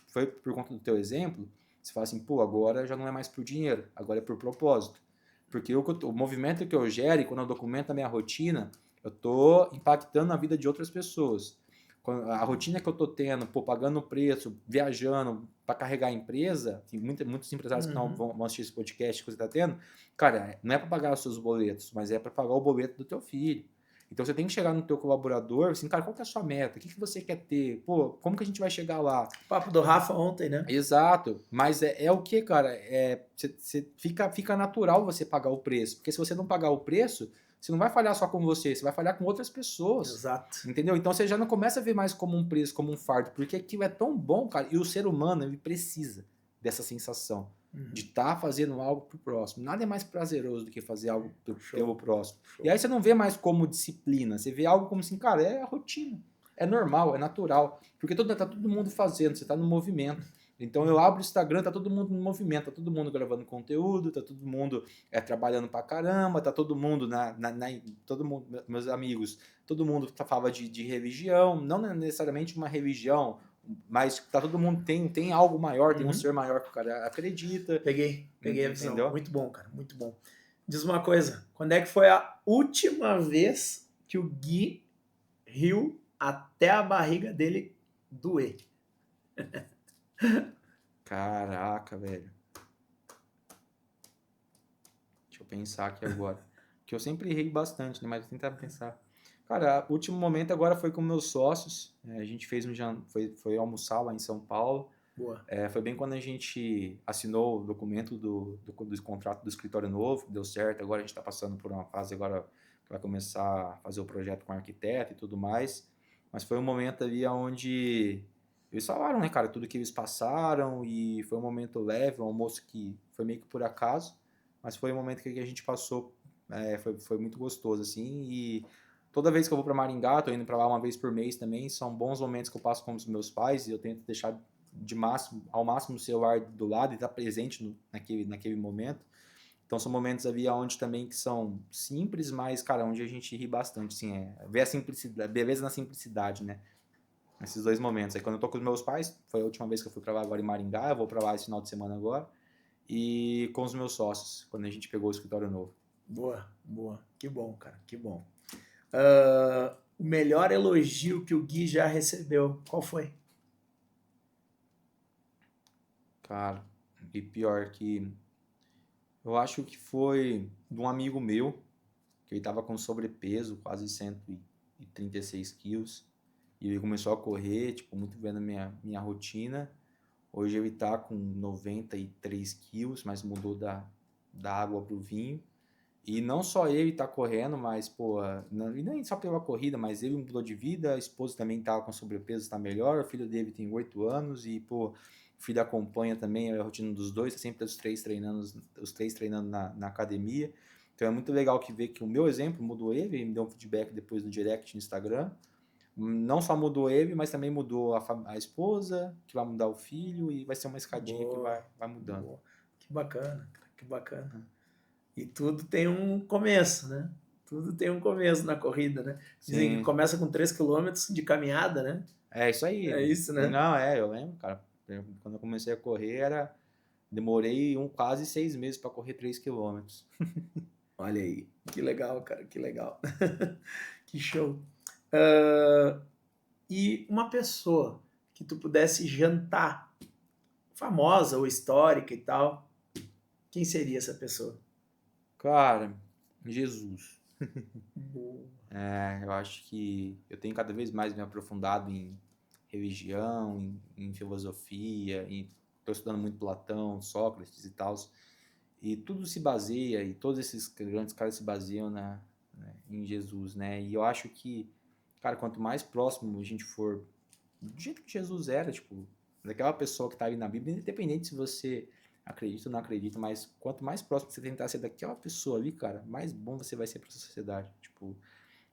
foi por conta do teu exemplo, você fala assim, pô, agora já não é mais por dinheiro, agora é por propósito. Porque o movimento que eu gero, e quando eu documento a minha rotina, eu tô impactando a vida de outras pessoas. A rotina que eu tô tendo, pô, pagando preço, viajando para carregar a empresa, tem muitos empresários que não vão assistir esse podcast que você tá tendo, cara, não é para pagar os seus boletos, mas é para pagar o boleto do teu filho. Então você tem que chegar no teu colaborador, assim, cara, qual que é a sua meta? O que você quer ter? Pô, como que a gente vai chegar lá? Papo do Rafa ontem, né? Exato, mas é o que, cara? Fica natural você pagar o preço, porque se você não pagar o preço, você não vai falhar só com você vai falhar com outras pessoas. Exato. Entendeu? Então você já não começa a ver mais como um preço, como um fardo, porque aquilo é tão bom, cara, e o ser humano, ele precisa dessa sensação de estar fazendo algo pro próximo. Nada é mais prazeroso do que fazer algo pelo próximo. E aí você não vê mais como disciplina, você vê algo como assim, cara, é a rotina. É normal, é natural. Porque tá todo mundo fazendo, você tá no movimento. Então eu abro o Instagram, tá todo mundo no movimento, tá todo mundo gravando conteúdo, tá todo mundo trabalhando pra caramba, tá todo mundo todo mundo, meus amigos, todo mundo falava de religião, não necessariamente uma religião, mas tá todo mundo tem algo maior, tem um ser maior que o cara acredita. Peguei a visão. Entendeu? Muito bom, cara, muito bom. Diz uma coisa, quando é que foi a última vez que o Gui riu até a barriga dele doer? Caraca, velho. Deixa eu pensar aqui agora. Que eu sempre ri bastante, né? Mas vou tentar pensar. Cara, o último momento agora foi com meus sócios. A gente fez foi almoçar lá em São Paulo. Boa. Foi bem quando a gente assinou o documento do contrato do escritório novo, deu certo. Agora a gente está passando por uma fase agora que vai começar a fazer o projeto com o arquiteto e tudo mais. Mas foi um momento ali onde eles falaram, né, cara, tudo que eles passaram e foi um momento leve, um almoço que foi meio que por acaso, mas foi um momento que a gente passou foi muito gostoso, assim, e toda vez que eu vou para Maringá, tô indo para lá uma vez por mês também, são bons momentos que eu passo com os meus pais e eu tento deixar ao máximo o celular do lado e estar presente naquele momento. Então são momentos ali onde também que são simples, mas, cara, onde a gente ri bastante, assim, ver a simplicidade, a beleza na simplicidade, né? Nesses 2 momentos. Aí quando eu tô com os meus pais, foi a última vez que eu fui pra lá agora em Maringá, eu vou pra lá esse final de semana agora, e com os meus sócios, quando a gente pegou o escritório novo. Boa, boa. Que bom, cara, que bom. O melhor elogio que o Gui já recebeu, qual foi? Cara, e pior que eu acho que foi de um amigo meu, que ele tava com sobrepeso, quase 136 quilos, e ele começou a correr, tipo, muito vendo a minha rotina. Hoje ele tá com 93 quilos, mas mudou da água pro vinho. E não só ele tá correndo, mas, pô, e nem só pela corrida, mas ele mudou de vida, a esposa também tá com sobrepeso, tá melhor, o filho dele tem 8 anos e, pô, o filho acompanha também a rotina dos dois, tá sempre os três treinando na academia. Então é muito legal que ver que o meu exemplo mudou ele me deu um feedback depois no direct no Instagram. Não só mudou ele, mas também mudou a esposa, que vai mudar o filho, e vai ser uma escadinha que Boa, vai mudando. boa. Que bacana, cara, que bacana. E tudo tem um começo, né? Tudo tem um começo na corrida, né? Dizem que Sim, começa com 3 quilômetros de caminhada, né? é isso É aí. isso, né? Não, eu lembro, cara. Quando eu comecei a correr, demorei quase 6 meses para correr 3 quilômetros. Olha aí, que legal, cara, que legal. Que show. Ah, e uma pessoa que tu pudesse jantar, famosa ou histórica e tal, quem seria essa pessoa? Cara, Jesus. Boa. Eu acho que eu tenho cada vez mais me aprofundado em religião, em filosofia, estou estudando muito Platão, Sócrates e tal. E tudo se baseia, e todos esses grandes caras se baseiam em Jesus, né? E eu acho que, cara, quanto mais próximo a gente for do jeito que Jesus era, tipo, daquela pessoa que tá ali na Bíblia, independente se você acredita ou não acredita, mas quanto mais próximo você tentar ser daquela pessoa ali, cara, mais bom você vai ser para a sociedade, tipo.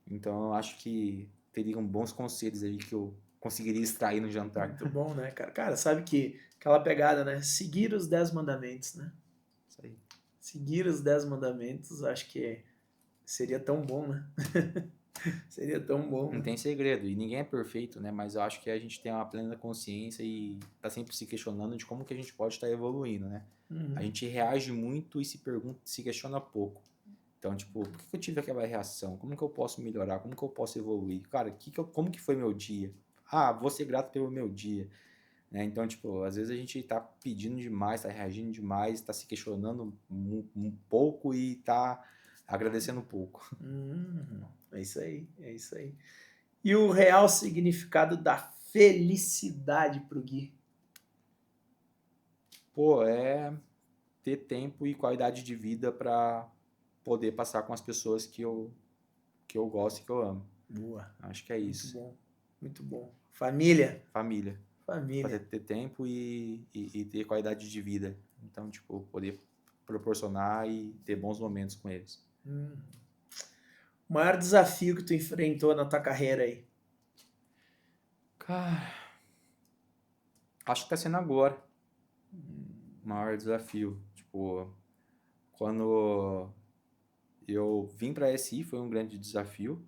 Então eu acho que teriam bons conselhos ali que eu conseguiria extrair no jantar. Muito bom, né, cara? Cara, sabe que aquela pegada, né? Seguir os 10 mandamentos, né? Isso aí. Seguir os 10 mandamentos, acho que seria tão bom, né? Seria tão bom, Não né? tem segredo, e ninguém é perfeito, né? Mas eu acho que a gente tem uma plena consciência e tá sempre se questionando de como que a gente pode estar evoluindo, né? A Uhum. gente reage muito e se pergunta, se questiona pouco. Então, tipo, por que eu tive aquela reação? Como que eu posso melhorar? Como que eu posso evoluir? Cara, como que foi meu dia? Ah, vou ser grato pelo meu dia. Né? Então, tipo, às vezes a gente tá pedindo demais, tá reagindo demais, tá se questionando um pouco e tá agradecendo pouco. É isso aí, é isso aí. E o real significado da felicidade pro Gui? Pô, é ter tempo e qualidade de vida para poder passar com as pessoas que eu gosto e que eu amo. Boa, Acho que é muito isso. bom, muito bom. Família? Família. Para Família. ter tempo e ter qualidade de vida. Então, tipo, poder proporcionar e ter bons momentos com eles. Hum. O maior desafio que tu enfrentou na tua carreira aí? Cara, acho que tá sendo agora o maior desafio. Tipo, quando eu vim para a SI foi um grande desafio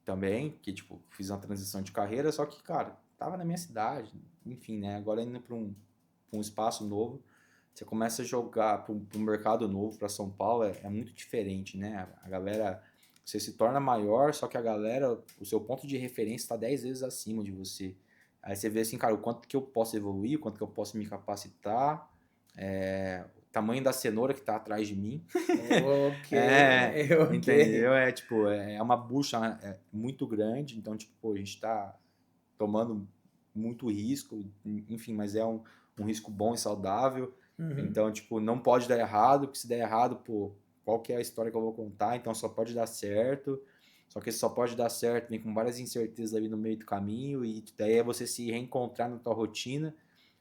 também, que tipo, fiz uma transição de carreira, só que, cara, tava na minha cidade, enfim, né? Agora indo pra um espaço novo, você começa a jogar para um mercado novo, para São Paulo, é muito diferente, né? A galera, você se torna maior, só que a galera, o seu ponto de referência está 10 vezes acima de você. Aí você vê assim, cara, o quanto que eu posso evoluir, o quanto que eu posso me capacitar, o tamanho da cenoura que está atrás de mim. Ok, É, ok. entendeu? Tipo, é uma bucha muito grande, então, tipo, pô, a gente tá tomando muito risco, enfim, mas é um risco bom e saudável. Uhum. Então, tipo, não pode dar errado, porque se der errado, pô, qual que é a história que eu vou contar? Então só pode dar certo. Só que só pode dar certo, vem com várias incertezas ali no meio do caminho, e daí é você se reencontrar na tua rotina,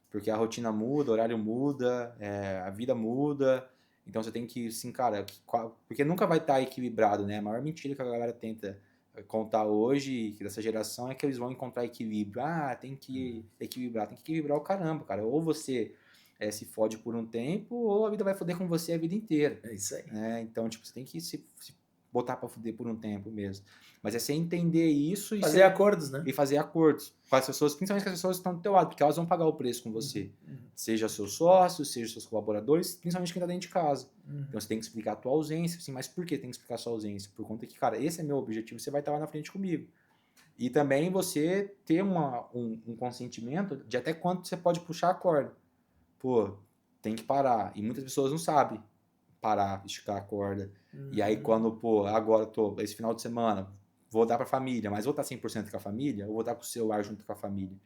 porque a rotina muda, o horário muda, a vida muda. Então você tem que, assim, cara, porque nunca vai estar equilibrado, né? A maior mentira que a galera tenta contar hoje, que dessa geração, é que eles vão encontrar equilíbrio. Ah, tem que equilibrar o caramba, cara. Ou você se fode por um tempo, ou a vida vai foder com você a vida inteira. É isso aí. Né? Então, tipo, você tem que se botar pra foder por um tempo mesmo. Mas é você entender isso e Fazer acordos, né? e fazer acordos com as pessoas, principalmente com as pessoas que estão do teu lado, porque elas vão pagar o preço com você. Seja seus sócios, seja seus colaboradores, principalmente quem tá dentro de casa. Então você tem que explicar a tua ausência, assim, mas por que tem que explicar a sua ausência? Por conta que, cara, esse é meu objetivo, você vai estar lá na frente comigo. E também você ter um consentimento de até quanto você pode puxar a corda. Pô, tem que parar. E muitas pessoas não sabem parar, esticar a corda. E aí quando, pô, agora esse final de semana, vou dar pra família, mas vou estar 100% com a família, ou vou estar com o celular junto com a família.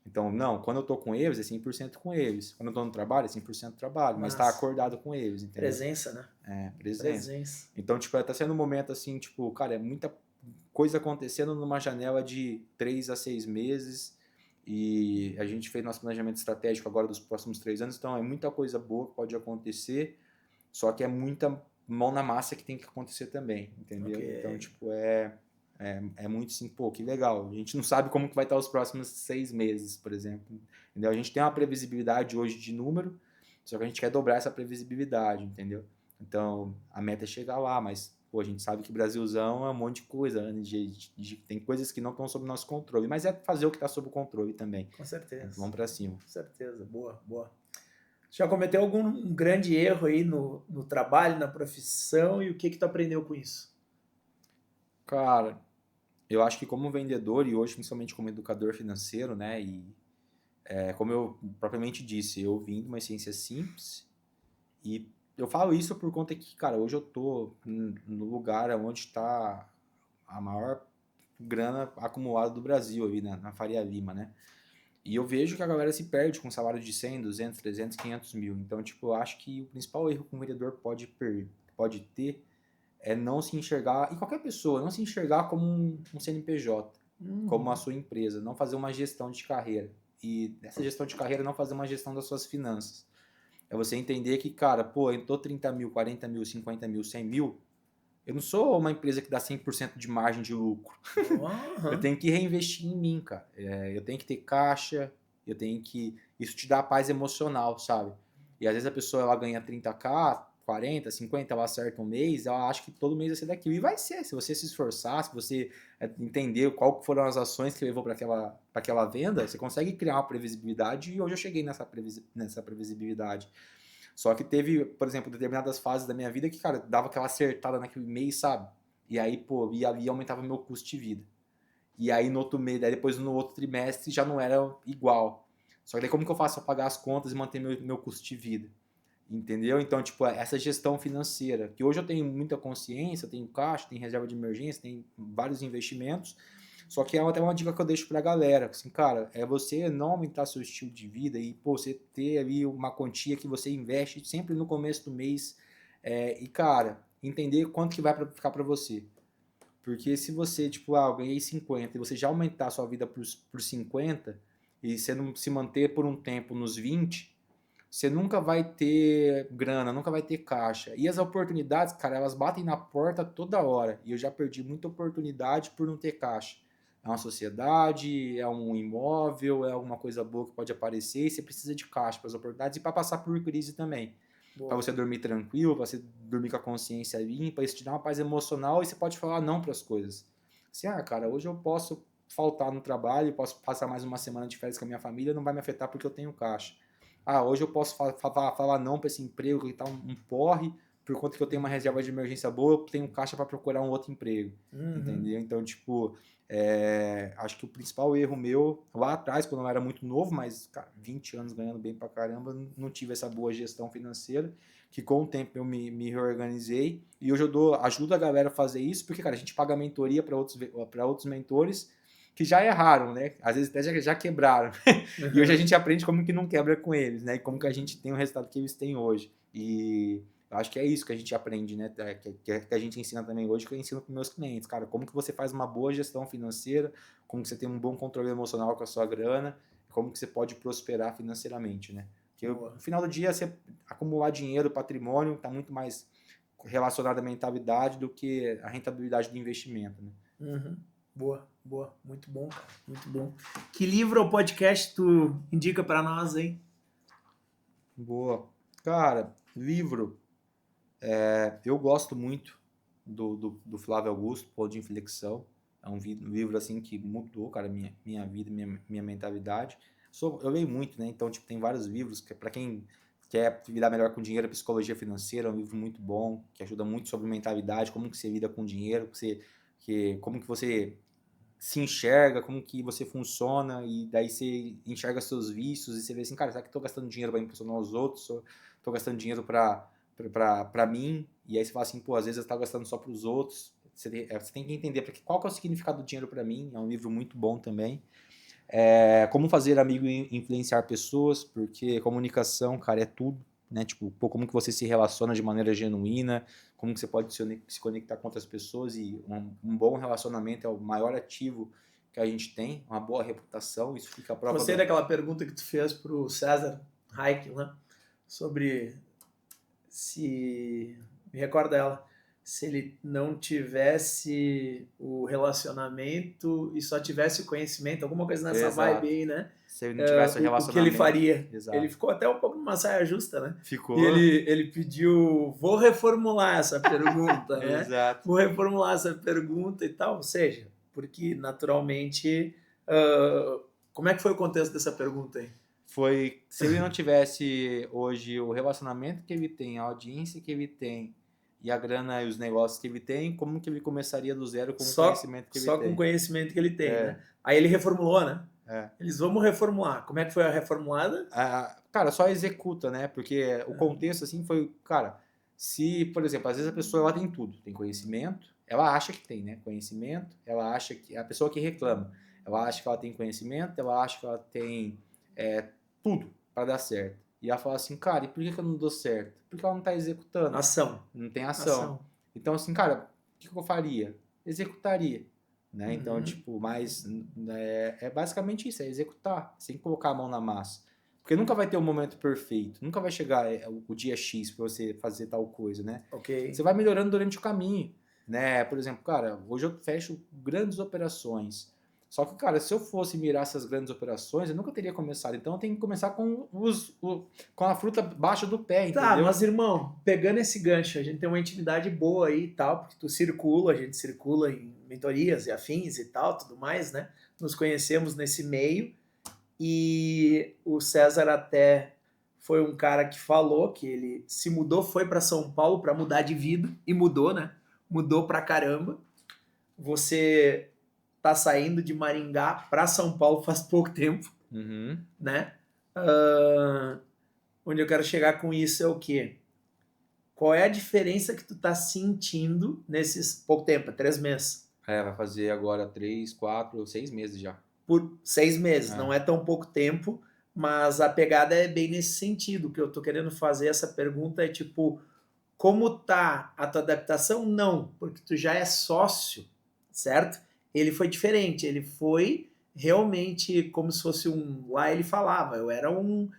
Então, não, quando eu tô com eles, é 100% com eles. Quando eu tô no trabalho, é 100% trabalho, mas tá acordado com eles, entendeu? Presença, né? Presença. Então, tipo, tá sendo um momento assim, tipo, cara, é muita coisa acontecendo numa janela de 3 a 6 meses e a gente fez nosso planejamento estratégico agora dos próximos 3 anos, então é muita coisa boa que pode acontecer, só que é muita mão na massa que tem que acontecer também, entendeu? Ok. Então, tipo, é muito assim, pô, que legal. A gente não sabe como que vai estar os próximos 6 meses, por exemplo. Entendeu? A gente tem uma previsibilidade hoje de número, só que a gente quer dobrar essa previsibilidade, entendeu? Então, a meta é chegar lá, mas pô, a gente sabe que Brasilzão é um monte de coisa, né? Tem coisas que não estão sob nosso controle, mas é fazer o que está sob o controle também. Com certeza. Vamos para cima. Com certeza. Boa, boa. Já cometeu algum grande erro aí no trabalho, na profissão, e o que tu aprendeu com isso? Cara, eu acho que como vendedor e hoje principalmente como educador financeiro, né, e como eu propriamente disse, eu vim de uma essência simples e eu falo isso por conta que, cara, hoje eu tô no lugar onde está a maior grana acumulada do Brasil ali na Faria Lima, né? E eu vejo que a galera se perde com salário de 100, 200, 300, 500 mil. Então, tipo, eu acho que o principal erro que um vendedor pode ter é não se enxergar, e qualquer pessoa, não se enxergar como um CNPJ, como a sua empresa, não fazer uma gestão de carreira. E nessa gestão de carreira, não fazer uma gestão das suas finanças. É você entender que, cara, pô, eu tô 30 mil, 40 mil, 50 mil, 100 mil, eu não sou uma empresa que dá 100% de margem de lucro. Eu tenho que reinvestir em mim, cara. Eu tenho que ter caixa, eu tenho que... Isso te dá paz emocional, sabe? E às vezes a pessoa ela ganha 30k, 40, 50, ela acerta um mês, ela acha que todo mês vai ser daquilo. E vai ser, se você se esforçar, se você entender qual foram as ações que levou para aquela venda, você consegue criar uma previsibilidade e hoje eu cheguei nessa previsibilidade. Só que teve, por exemplo, determinadas fases da minha vida que, cara, dava aquela acertada naquele mês, sabe? E aí, pô, e ali aumentava meu custo de vida. E aí no outro mês, daí depois no outro trimestre já não era igual. Só que daí como que eu faço para pagar as contas e manter meu custo de vida? Entendeu? Então, tipo, essa gestão financeira, que hoje eu tenho muita consciência, tenho caixa, tenho reserva de emergência, tenho vários investimentos, só que é até uma dica que eu deixo pra galera, assim, cara, é você não aumentar seu estilo de vida e, pô, você ter ali uma quantia que você investe sempre no começo do mês e, cara, entender quanto que vai ficar pra você. Porque se você, tipo, eu ganhei 50 e você já aumentar a sua vida por 50 e você não se manter por um tempo nos 20, você nunca vai ter grana, nunca vai ter caixa. E as oportunidades, cara, elas batem na porta toda hora. E eu já perdi muita oportunidade por não ter caixa. É uma sociedade, é um imóvel, é alguma coisa boa que pode aparecer e você precisa de caixa para as oportunidades e para passar por crise também. Para você dormir tranquilo, para você dormir com a consciência limpa, isso te dá uma paz emocional e você pode falar não para as coisas. Assim, cara, hoje eu posso faltar no trabalho, posso passar mais uma semana de férias com a minha família, não vai me afetar porque eu tenho caixa. Hoje eu posso falar não para esse emprego que está um porre, por conta que eu tenho uma reserva de emergência boa, eu tenho caixa para procurar um outro emprego. Entendeu? Então, tipo, acho que o principal erro meu, lá atrás, quando eu era muito novo, mas, cara, 20 anos ganhando bem pra caramba, não tive essa boa gestão financeira, que com o tempo eu me reorganizei, e hoje eu ajudo a galera a fazer isso, porque, cara, a gente paga mentoria para outros mentores, que já erraram, né? Às vezes até já quebraram. E hoje a gente aprende como que não quebra com eles, né? E como que a gente tem o resultado que eles têm hoje. E eu acho que é isso que a gente aprende, né? Que a gente ensina também hoje, que eu ensino para meus clientes. Cara, como que você faz uma boa gestão financeira, como que você tem um bom controle emocional com a sua grana, como que você pode prosperar financeiramente, né? Porque no final do dia, você acumular dinheiro, patrimônio, está muito mais relacionado à mentalidade do que a rentabilidade do investimento, né? Uhum. Boa, boa. Muito bom, cara. Muito bom. Que livro ou podcast tu indica para nós, hein? Boa. Cara, livro. Eu gosto muito do Flávio Augusto, Poder de Inflexão. É um livro assim que mudou, cara, minha vida, minha mentalidade. Eu leio muito, né? Então, tipo, tem vários livros que para quem quer lidar melhor com dinheiro, Psicologia Financeira é um livro muito bom, que ajuda muito sobre mentalidade, como que você lida com dinheiro, como que você se enxerga, como que você funciona, e daí você enxerga seus vícios e você vê assim, cara, será que eu tô gastando dinheiro para impressionar os outros? Ou tô gastando dinheiro para mim? E aí você fala assim, pô, às vezes eu tô gastando só para os outros. Você tem que entender qual que é o significado do dinheiro para mim. É um livro muito bom também. Como fazer amigo e influenciar pessoas, porque comunicação, cara, é tudo, né? Tipo, pô, como que você se relaciona de maneira genuína, como que você pode se conectar com outras pessoas, e um bom relacionamento é o maior ativo que a gente tem, uma boa reputação, isso fica a prova. Gostei daquela pergunta que tu fez pro César Hayek, né? Sobre se... Me recorda ela. Se ele não tivesse o relacionamento e só tivesse o conhecimento, alguma coisa nessa vibe aí, né? Se ele não tivesse o relacionamento. O que ele faria. Exato. Ele ficou até um pouco numa saia justa, né? Ficou. E ele pediu, vou reformular essa pergunta, né? Exato. Vou reformular essa pergunta e tal. Ou seja, porque naturalmente... como é que foi o contexto dessa pergunta aí? Foi, se ele não tivesse hoje o relacionamento que ele tem, a audiência que ele tem, e a grana e os negócios que ele tem, como que ele começaria do zero com o conhecimento que ele tem? Só com o conhecimento que ele tem, né? Aí ele reformulou, né? Eles vão reformular. Como é que foi a reformulada? Cara, só executa, né? Porque o contexto, assim, foi... Cara, se, por exemplo, às vezes a pessoa, ela tem tudo. Tem conhecimento, ela acha que tem, né? Conhecimento, ela acha que... A pessoa que reclama, ela acha que ela tem conhecimento, ela acha que ela tem tudo para dar certo. E ela fala assim, cara, e por que eu não dou certo? Porque ela não tá executando. Ação. Não tem ação. Então, assim, cara, o que eu faria? Executaria. Né? Então, tipo, mas basicamente isso, é executar, sem colocar a mão na massa. Porque nunca vai ter um momento perfeito, nunca vai chegar o dia X para você fazer tal coisa, né? Ok. Você vai melhorando durante o caminho, né? Por exemplo, cara, hoje eu fecho grandes operações. Só que, cara, se eu fosse mirar essas grandes operações, eu nunca teria começado. Então, eu tenho que começar com a fruta baixa do pé, entendeu? Tá, mas, irmão, pegando esse gancho, a gente tem uma intimidade boa aí e tal, porque tu circula, a gente circula em mentorias e afins e tal, tudo mais, né? Nos conhecemos nesse meio e o César até foi um cara que falou que ele se mudou, foi para São Paulo para mudar de vida e mudou, né? Mudou pra caramba. Você tá saindo de Maringá para São Paulo faz pouco tempo, né? Onde eu quero chegar com isso é o quê? Qual é a diferença que tu tá sentindo nesses pouco tempo, 3 meses? Vai fazer agora 3, 4, 6 meses já. Por 6 meses, não é tão pouco tempo, mas a pegada é bem nesse sentido. O que eu tô querendo fazer essa pergunta é tipo, como tá a tua adaptação? Não, porque tu já é sócio, certo? Ele foi diferente, ele foi realmente como se fosse lá ele falava, eu era um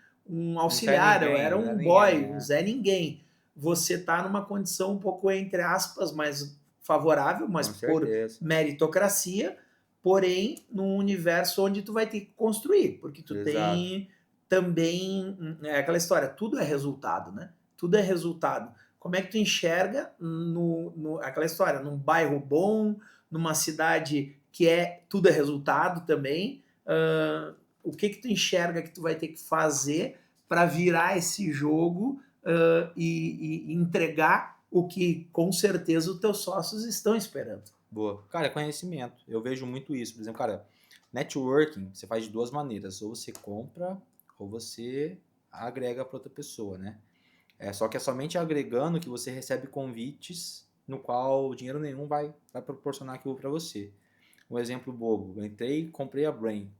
auxiliar, eu era um boy, um Zé Ninguém. Você tá numa condição um pouco, entre aspas, mais favorável, mas por meritocracia, porém num universo onde tu vai ter que construir, porque tu tem também, aquela história, tudo é resultado, né? Tudo é resultado. Como é que tu enxerga aquela história, num bairro bom, numa cidade que tudo é resultado também, o que tu enxerga que tu vai ter que fazer para virar esse jogo e entregar o que com certeza os teus sócios estão esperando? Boa. Cara, conhecimento. Eu vejo muito isso. Por exemplo, cara, networking você faz de duas maneiras. Ou você compra, ou você agrega para outra pessoa, né? Só que é somente agregando que você recebe convites no qual dinheiro nenhum vai proporcionar aquilo para você. Um exemplo bobo. Eu entrei e comprei a Brain.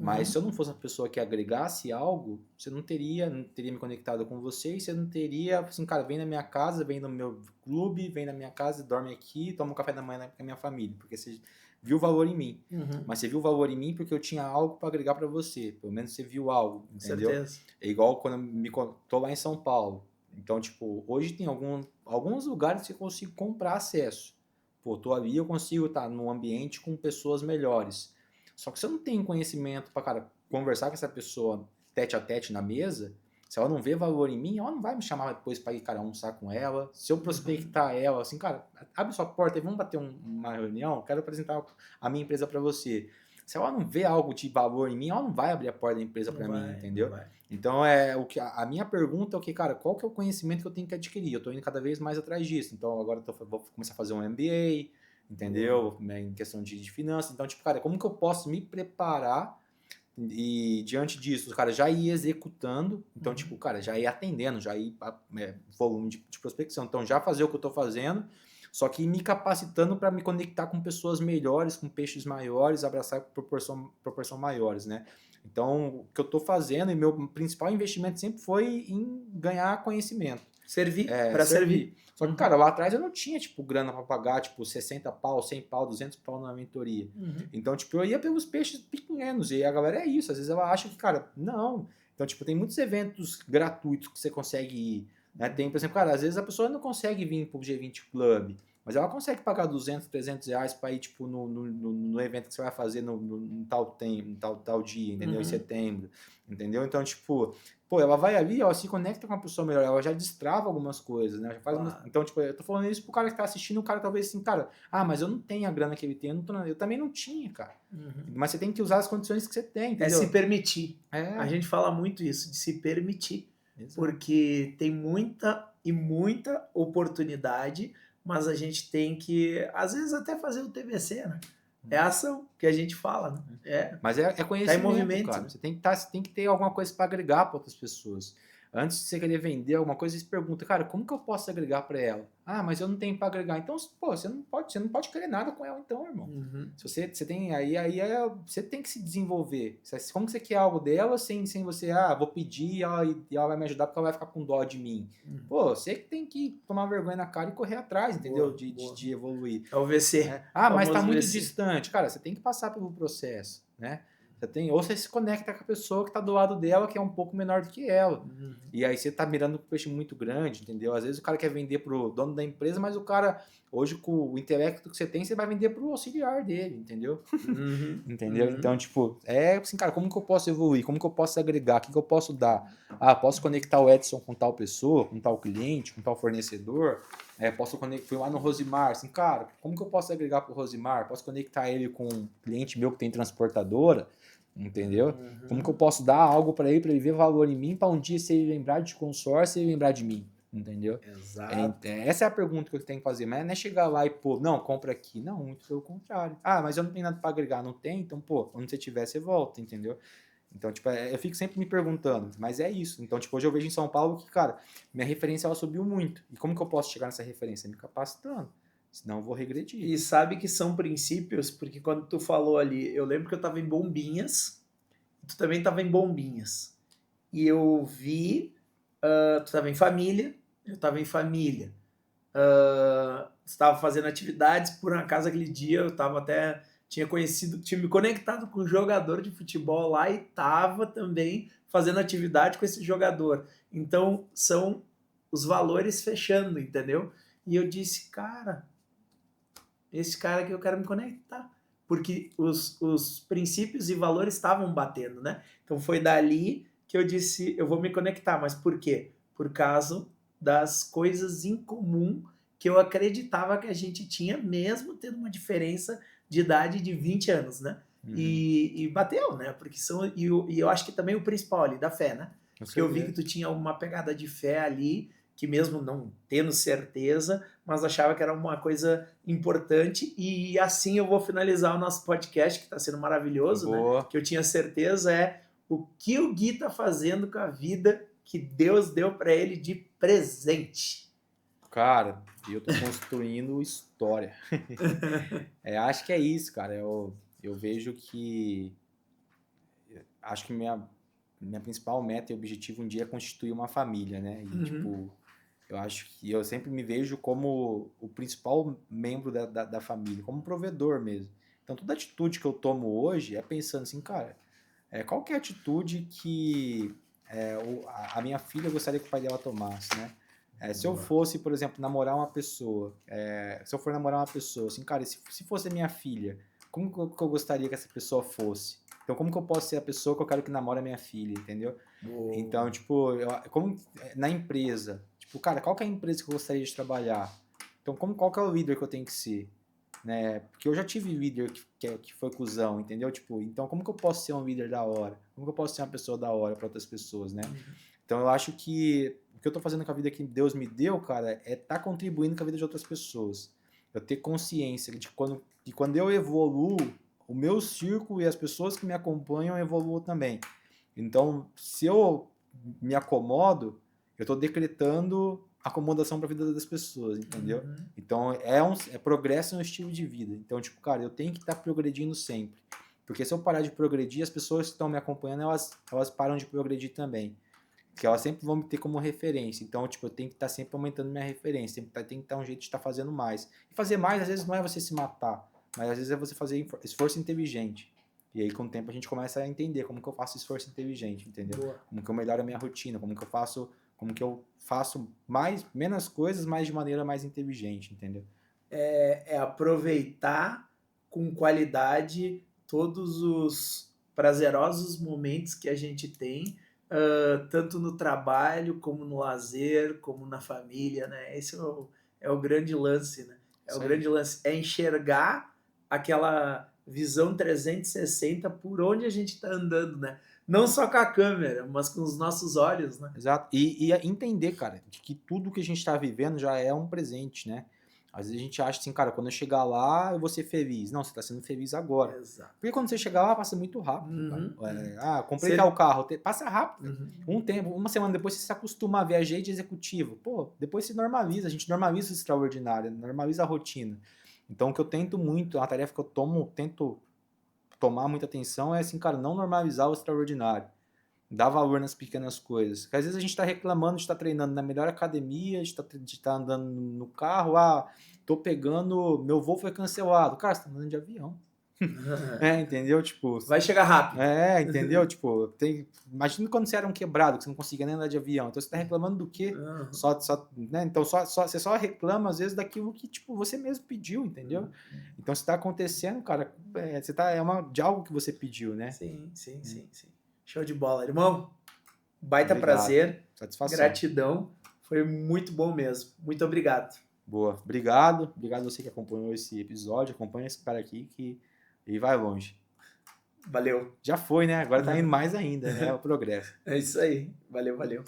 Mas se eu não fosse uma pessoa que agregasse algo, você não teria me conectado com você e você não teria, assim, cara, vem na minha casa, vem no meu clube, vem na minha casa, dorme aqui, toma um café da manhã com a minha família, porque você viu o valor em mim. Mas você viu o valor em mim porque eu tinha algo para agregar para você. Pelo menos você viu algo, entendeu? Certeza. É igual quando tô lá em São Paulo. Então, tipo, hoje tem alguns lugares que eu consigo comprar acesso. Pô, tô ali, eu consigo estar num ambiente com pessoas melhores. Só que se eu não tenho conhecimento para, cara, conversar com essa pessoa tete a tete na mesa, se ela não vê valor em mim, ela não vai me chamar depois para ir, cara, almoçar com ela. Se eu prospectar ela, assim, cara, abre sua porta e vamos bater uma reunião, quero apresentar a minha empresa para você. Se ela não vê algo de valor em mim, ela não vai abrir a porta da empresa para mim, entendeu? Então, a minha pergunta é o que, cara, qual que é o conhecimento que eu tenho que adquirir? Eu tô indo cada vez mais atrás disso. Então, agora vou começar a fazer um MBA, entendeu? Em questão de finanças. Então, tipo, cara, como que eu posso me preparar e diante disso, cara, já ir executando, então, tipo, cara, já ir atendendo, já ir volume de prospecção. Então, já fazer o que eu tô fazendo, só que me capacitando para me conectar com pessoas melhores, com peixes maiores, abraçar proporção maiores, né? Então, o que eu tô fazendo e meu principal investimento sempre foi em ganhar conhecimento. Servir, para servir. Só que, cara, lá atrás eu não tinha, tipo, grana pra pagar, tipo, 60 pau, 100 pau, 200 pau na mentoria. Então, tipo, eu ia pelos peixes pequenos. E a galera é isso. Às vezes ela acha que, cara, não. Então, tipo, tem muitos eventos gratuitos que você consegue ir. Né? Tem, por exemplo, cara, às vezes a pessoa não consegue vir pro G20 Club, mas ela consegue pagar 200, 300 reais pra ir, tipo, no evento que você vai fazer no tal dia, entendeu? Em setembro, entendeu? Então, tipo, pô, ela vai ali, ela se conecta com uma pessoa melhor, ela já destrava algumas coisas, né? Já faz Então, tipo, eu tô falando isso pro cara que tá assistindo, o cara talvez assim, cara, mas eu não tenho a grana que ele tem, eu também não tinha, cara. Mas você tem que usar as condições que você tem, entendeu? É se permitir. A gente fala muito isso, de se permitir. Exato. Porque tem muita oportunidade, mas a gente tem que, às vezes, até fazer o TVC, né? É a ação que a gente fala, né? Mas é conhecimento, tá em movimento, cara. Né? Você tem que ter alguma coisa para agregar para outras pessoas. Antes de você querer vender alguma coisa, você pergunta, cara, como que eu posso agregar para ela? Mas eu não tenho para agregar. Então, pô, você não pode querer nada com ela, então, irmão. Se você tem você tem que se desenvolver. Como que você quer algo dela sem você, vou pedir e ela vai me ajudar porque ela vai ficar com dó de mim. Pô, você que tem que tomar vergonha na cara e correr atrás, entendeu? De evoluir. É o VC. Mas tá muito distante. Cara, você tem que passar pelo processo, né? Ou você se conecta com a pessoa que tá do lado dela, que é um pouco menor do que ela. E aí você tá mirando um peixe muito grande, entendeu? Às vezes o cara quer vender pro dono da empresa, mas o cara, hoje com o intelecto que você tem, você vai vender pro auxiliar dele, entendeu? Entendeu? Então, tipo, assim, cara, como que eu posso evoluir? Como que eu posso agregar? O que eu posso dar? Posso conectar o Edson com tal pessoa, com tal cliente, com tal fornecedor? Fui lá no Rosimar, assim, cara, como que eu posso agregar pro Rosimar? Posso conectar ele com um cliente meu que tem transportadora? Entendeu? Como que eu posso dar algo para ele ver valor em mim, para um dia se ele lembrar de consórcio, ele lembrar de mim, entendeu? Exato. Essa é a pergunta que eu tenho que fazer, mas não é chegar lá e, pô, não, compra aqui. Não, muito pelo contrário. Mas eu não tenho nada para agregar, não tem? Então, pô, quando você tiver, você volta, entendeu? Então, tipo, eu fico sempre me perguntando, mas é isso. Então, tipo, hoje eu vejo em São Paulo que, cara, minha referência, ela subiu muito. E como que eu posso chegar nessa referência? Me capacitando. Senão eu vou regredir. E sabe que são princípios, porque quando tu falou ali, eu lembro que eu tava em Bombinhas, tu também tava em Bombinhas. E eu vi, tu tava em família, eu tava em família. Estava fazendo atividades, por acaso aquele dia eu tinha me conectado com um jogador de futebol lá e tava também fazendo atividade com esse jogador. Então, são os valores fechando, entendeu? E eu disse, cara, esse cara que eu quero me conectar, porque os princípios e valores estavam batendo, né? Então foi dali que eu disse, eu vou me conectar, mas por quê? Por causa das coisas em comum que eu acreditava que a gente tinha, mesmo tendo uma diferença de idade de 20 anos, né? E bateu, né? Porque eu acho que também o principal ali, da fé, né? Porque eu vi que tu tinha uma pegada de fé ali, que mesmo não tendo certeza, mas achava que era uma coisa importante. E assim eu vou finalizar o nosso podcast, que está sendo maravilhoso, né? Que eu tinha certeza o que o Gui está fazendo com a vida que Deus deu para ele de presente. Cara, eu tô construindo história. Acho que é isso, cara. Eu vejo que acho que minha principal meta e objetivo um dia é constituir uma família, né? E, tipo, eu acho que eu sempre me vejo como o principal membro da família, como provedor mesmo. Então, toda atitude que eu tomo hoje é pensando assim, cara, qual que é a atitude que a minha filha gostaria que o pai dela tomasse, né? Se eu fosse, por exemplo, namorar uma pessoa, se eu for namorar uma pessoa, assim, cara, se fosse a minha filha, como que eu gostaria que essa pessoa fosse? Então, como que eu posso ser a pessoa que eu quero que namore a minha filha, entendeu? Boa. Então, tipo, como na empresa, tipo, cara, qual que é a empresa que eu gostaria de trabalhar? Então, qual que é o líder que eu tenho que ser? Né? Porque eu já tive líder que foi cuzão, entendeu? Tipo, então como que eu posso ser um líder da hora? Como que eu posso ser uma pessoa da hora para outras pessoas, né? Então eu acho que o que eu tô fazendo com a vida que Deus me deu, cara, é tá contribuindo com a vida de outras pessoas. Eu ter consciência de quando eu evoluo, o meu círculo e as pessoas que me acompanham evoluam também. Então, se eu me acomodo, eu tô decretando acomodação para a vida das pessoas, entendeu? Então, progresso é um estilo de vida. Então, tipo, cara, eu tenho que estar progredindo sempre. Porque se eu parar de progredir, as pessoas que estão me acompanhando, elas param de progredir também. Porque elas sempre vão me ter como referência. Então, tipo, eu tenho que estar sempre aumentando minha referência. Tem que estar um jeito de estar fazendo mais. E fazer mais, às vezes, não é você se matar. Mas, às vezes, é você fazer esforço inteligente. E aí, com o tempo, a gente começa a entender como que eu faço esforço inteligente, entendeu? Boa. Como que eu melhoro a minha rotina, como que eu faço menos coisas, mas de maneira mais inteligente, entendeu? É aproveitar com qualidade todos os prazerosos momentos que a gente tem, tanto no trabalho, como no lazer, como na família, né? Esse é o grande lance, né? Isso O aí. grande lance é enxergar aquela visão 360 por onde a gente está andando, né? Não só com a câmera, mas com os nossos olhos, né? Exato. E entender, cara, de que tudo que a gente está vivendo já é um presente, né? Às vezes a gente acha assim, cara, quando eu chegar lá, eu vou ser feliz. Não, você está sendo feliz agora. Exato. Porque quando você chegar lá, passa muito rápido, cara. Comprei Você- tal carro. Passa rápido. Um tempo, uma semana depois você se acostuma a ver a gente executivo. Pô, depois se normaliza. A gente normaliza o extraordinário, normaliza a rotina. Então, o que eu tento muito, a tarefa que eu tento tomar muita atenção é assim, cara, não normalizar o extraordinário. Dar valor nas pequenas coisas. Porque às vezes a gente está reclamando de estar treinando na melhor academia, de estar andando no carro, tô pegando, meu voo foi cancelado. Cara, você tá andando de avião. Entendeu? Tipo, vai chegar rápido. Entendeu? Tipo, imagina quando você era um quebrado, que você não conseguia nem andar de avião. Então você tá reclamando do quê? Né? Então você só reclama às vezes daquilo que tipo você mesmo pediu, entendeu? Então se tá acontecendo, cara, de algo que você pediu, né? Sim. Show de bola, irmão. Baita Obrigado. prazer. Satisfação. Gratidão. Foi muito bom mesmo. Muito obrigado. Boa. Obrigado. Obrigado a você que acompanhou esse episódio. Acompanha esse cara aqui que ele vai longe. Valeu. Já foi, né? Agora tá indo mais ainda, né? O progresso. É isso aí. Valeu.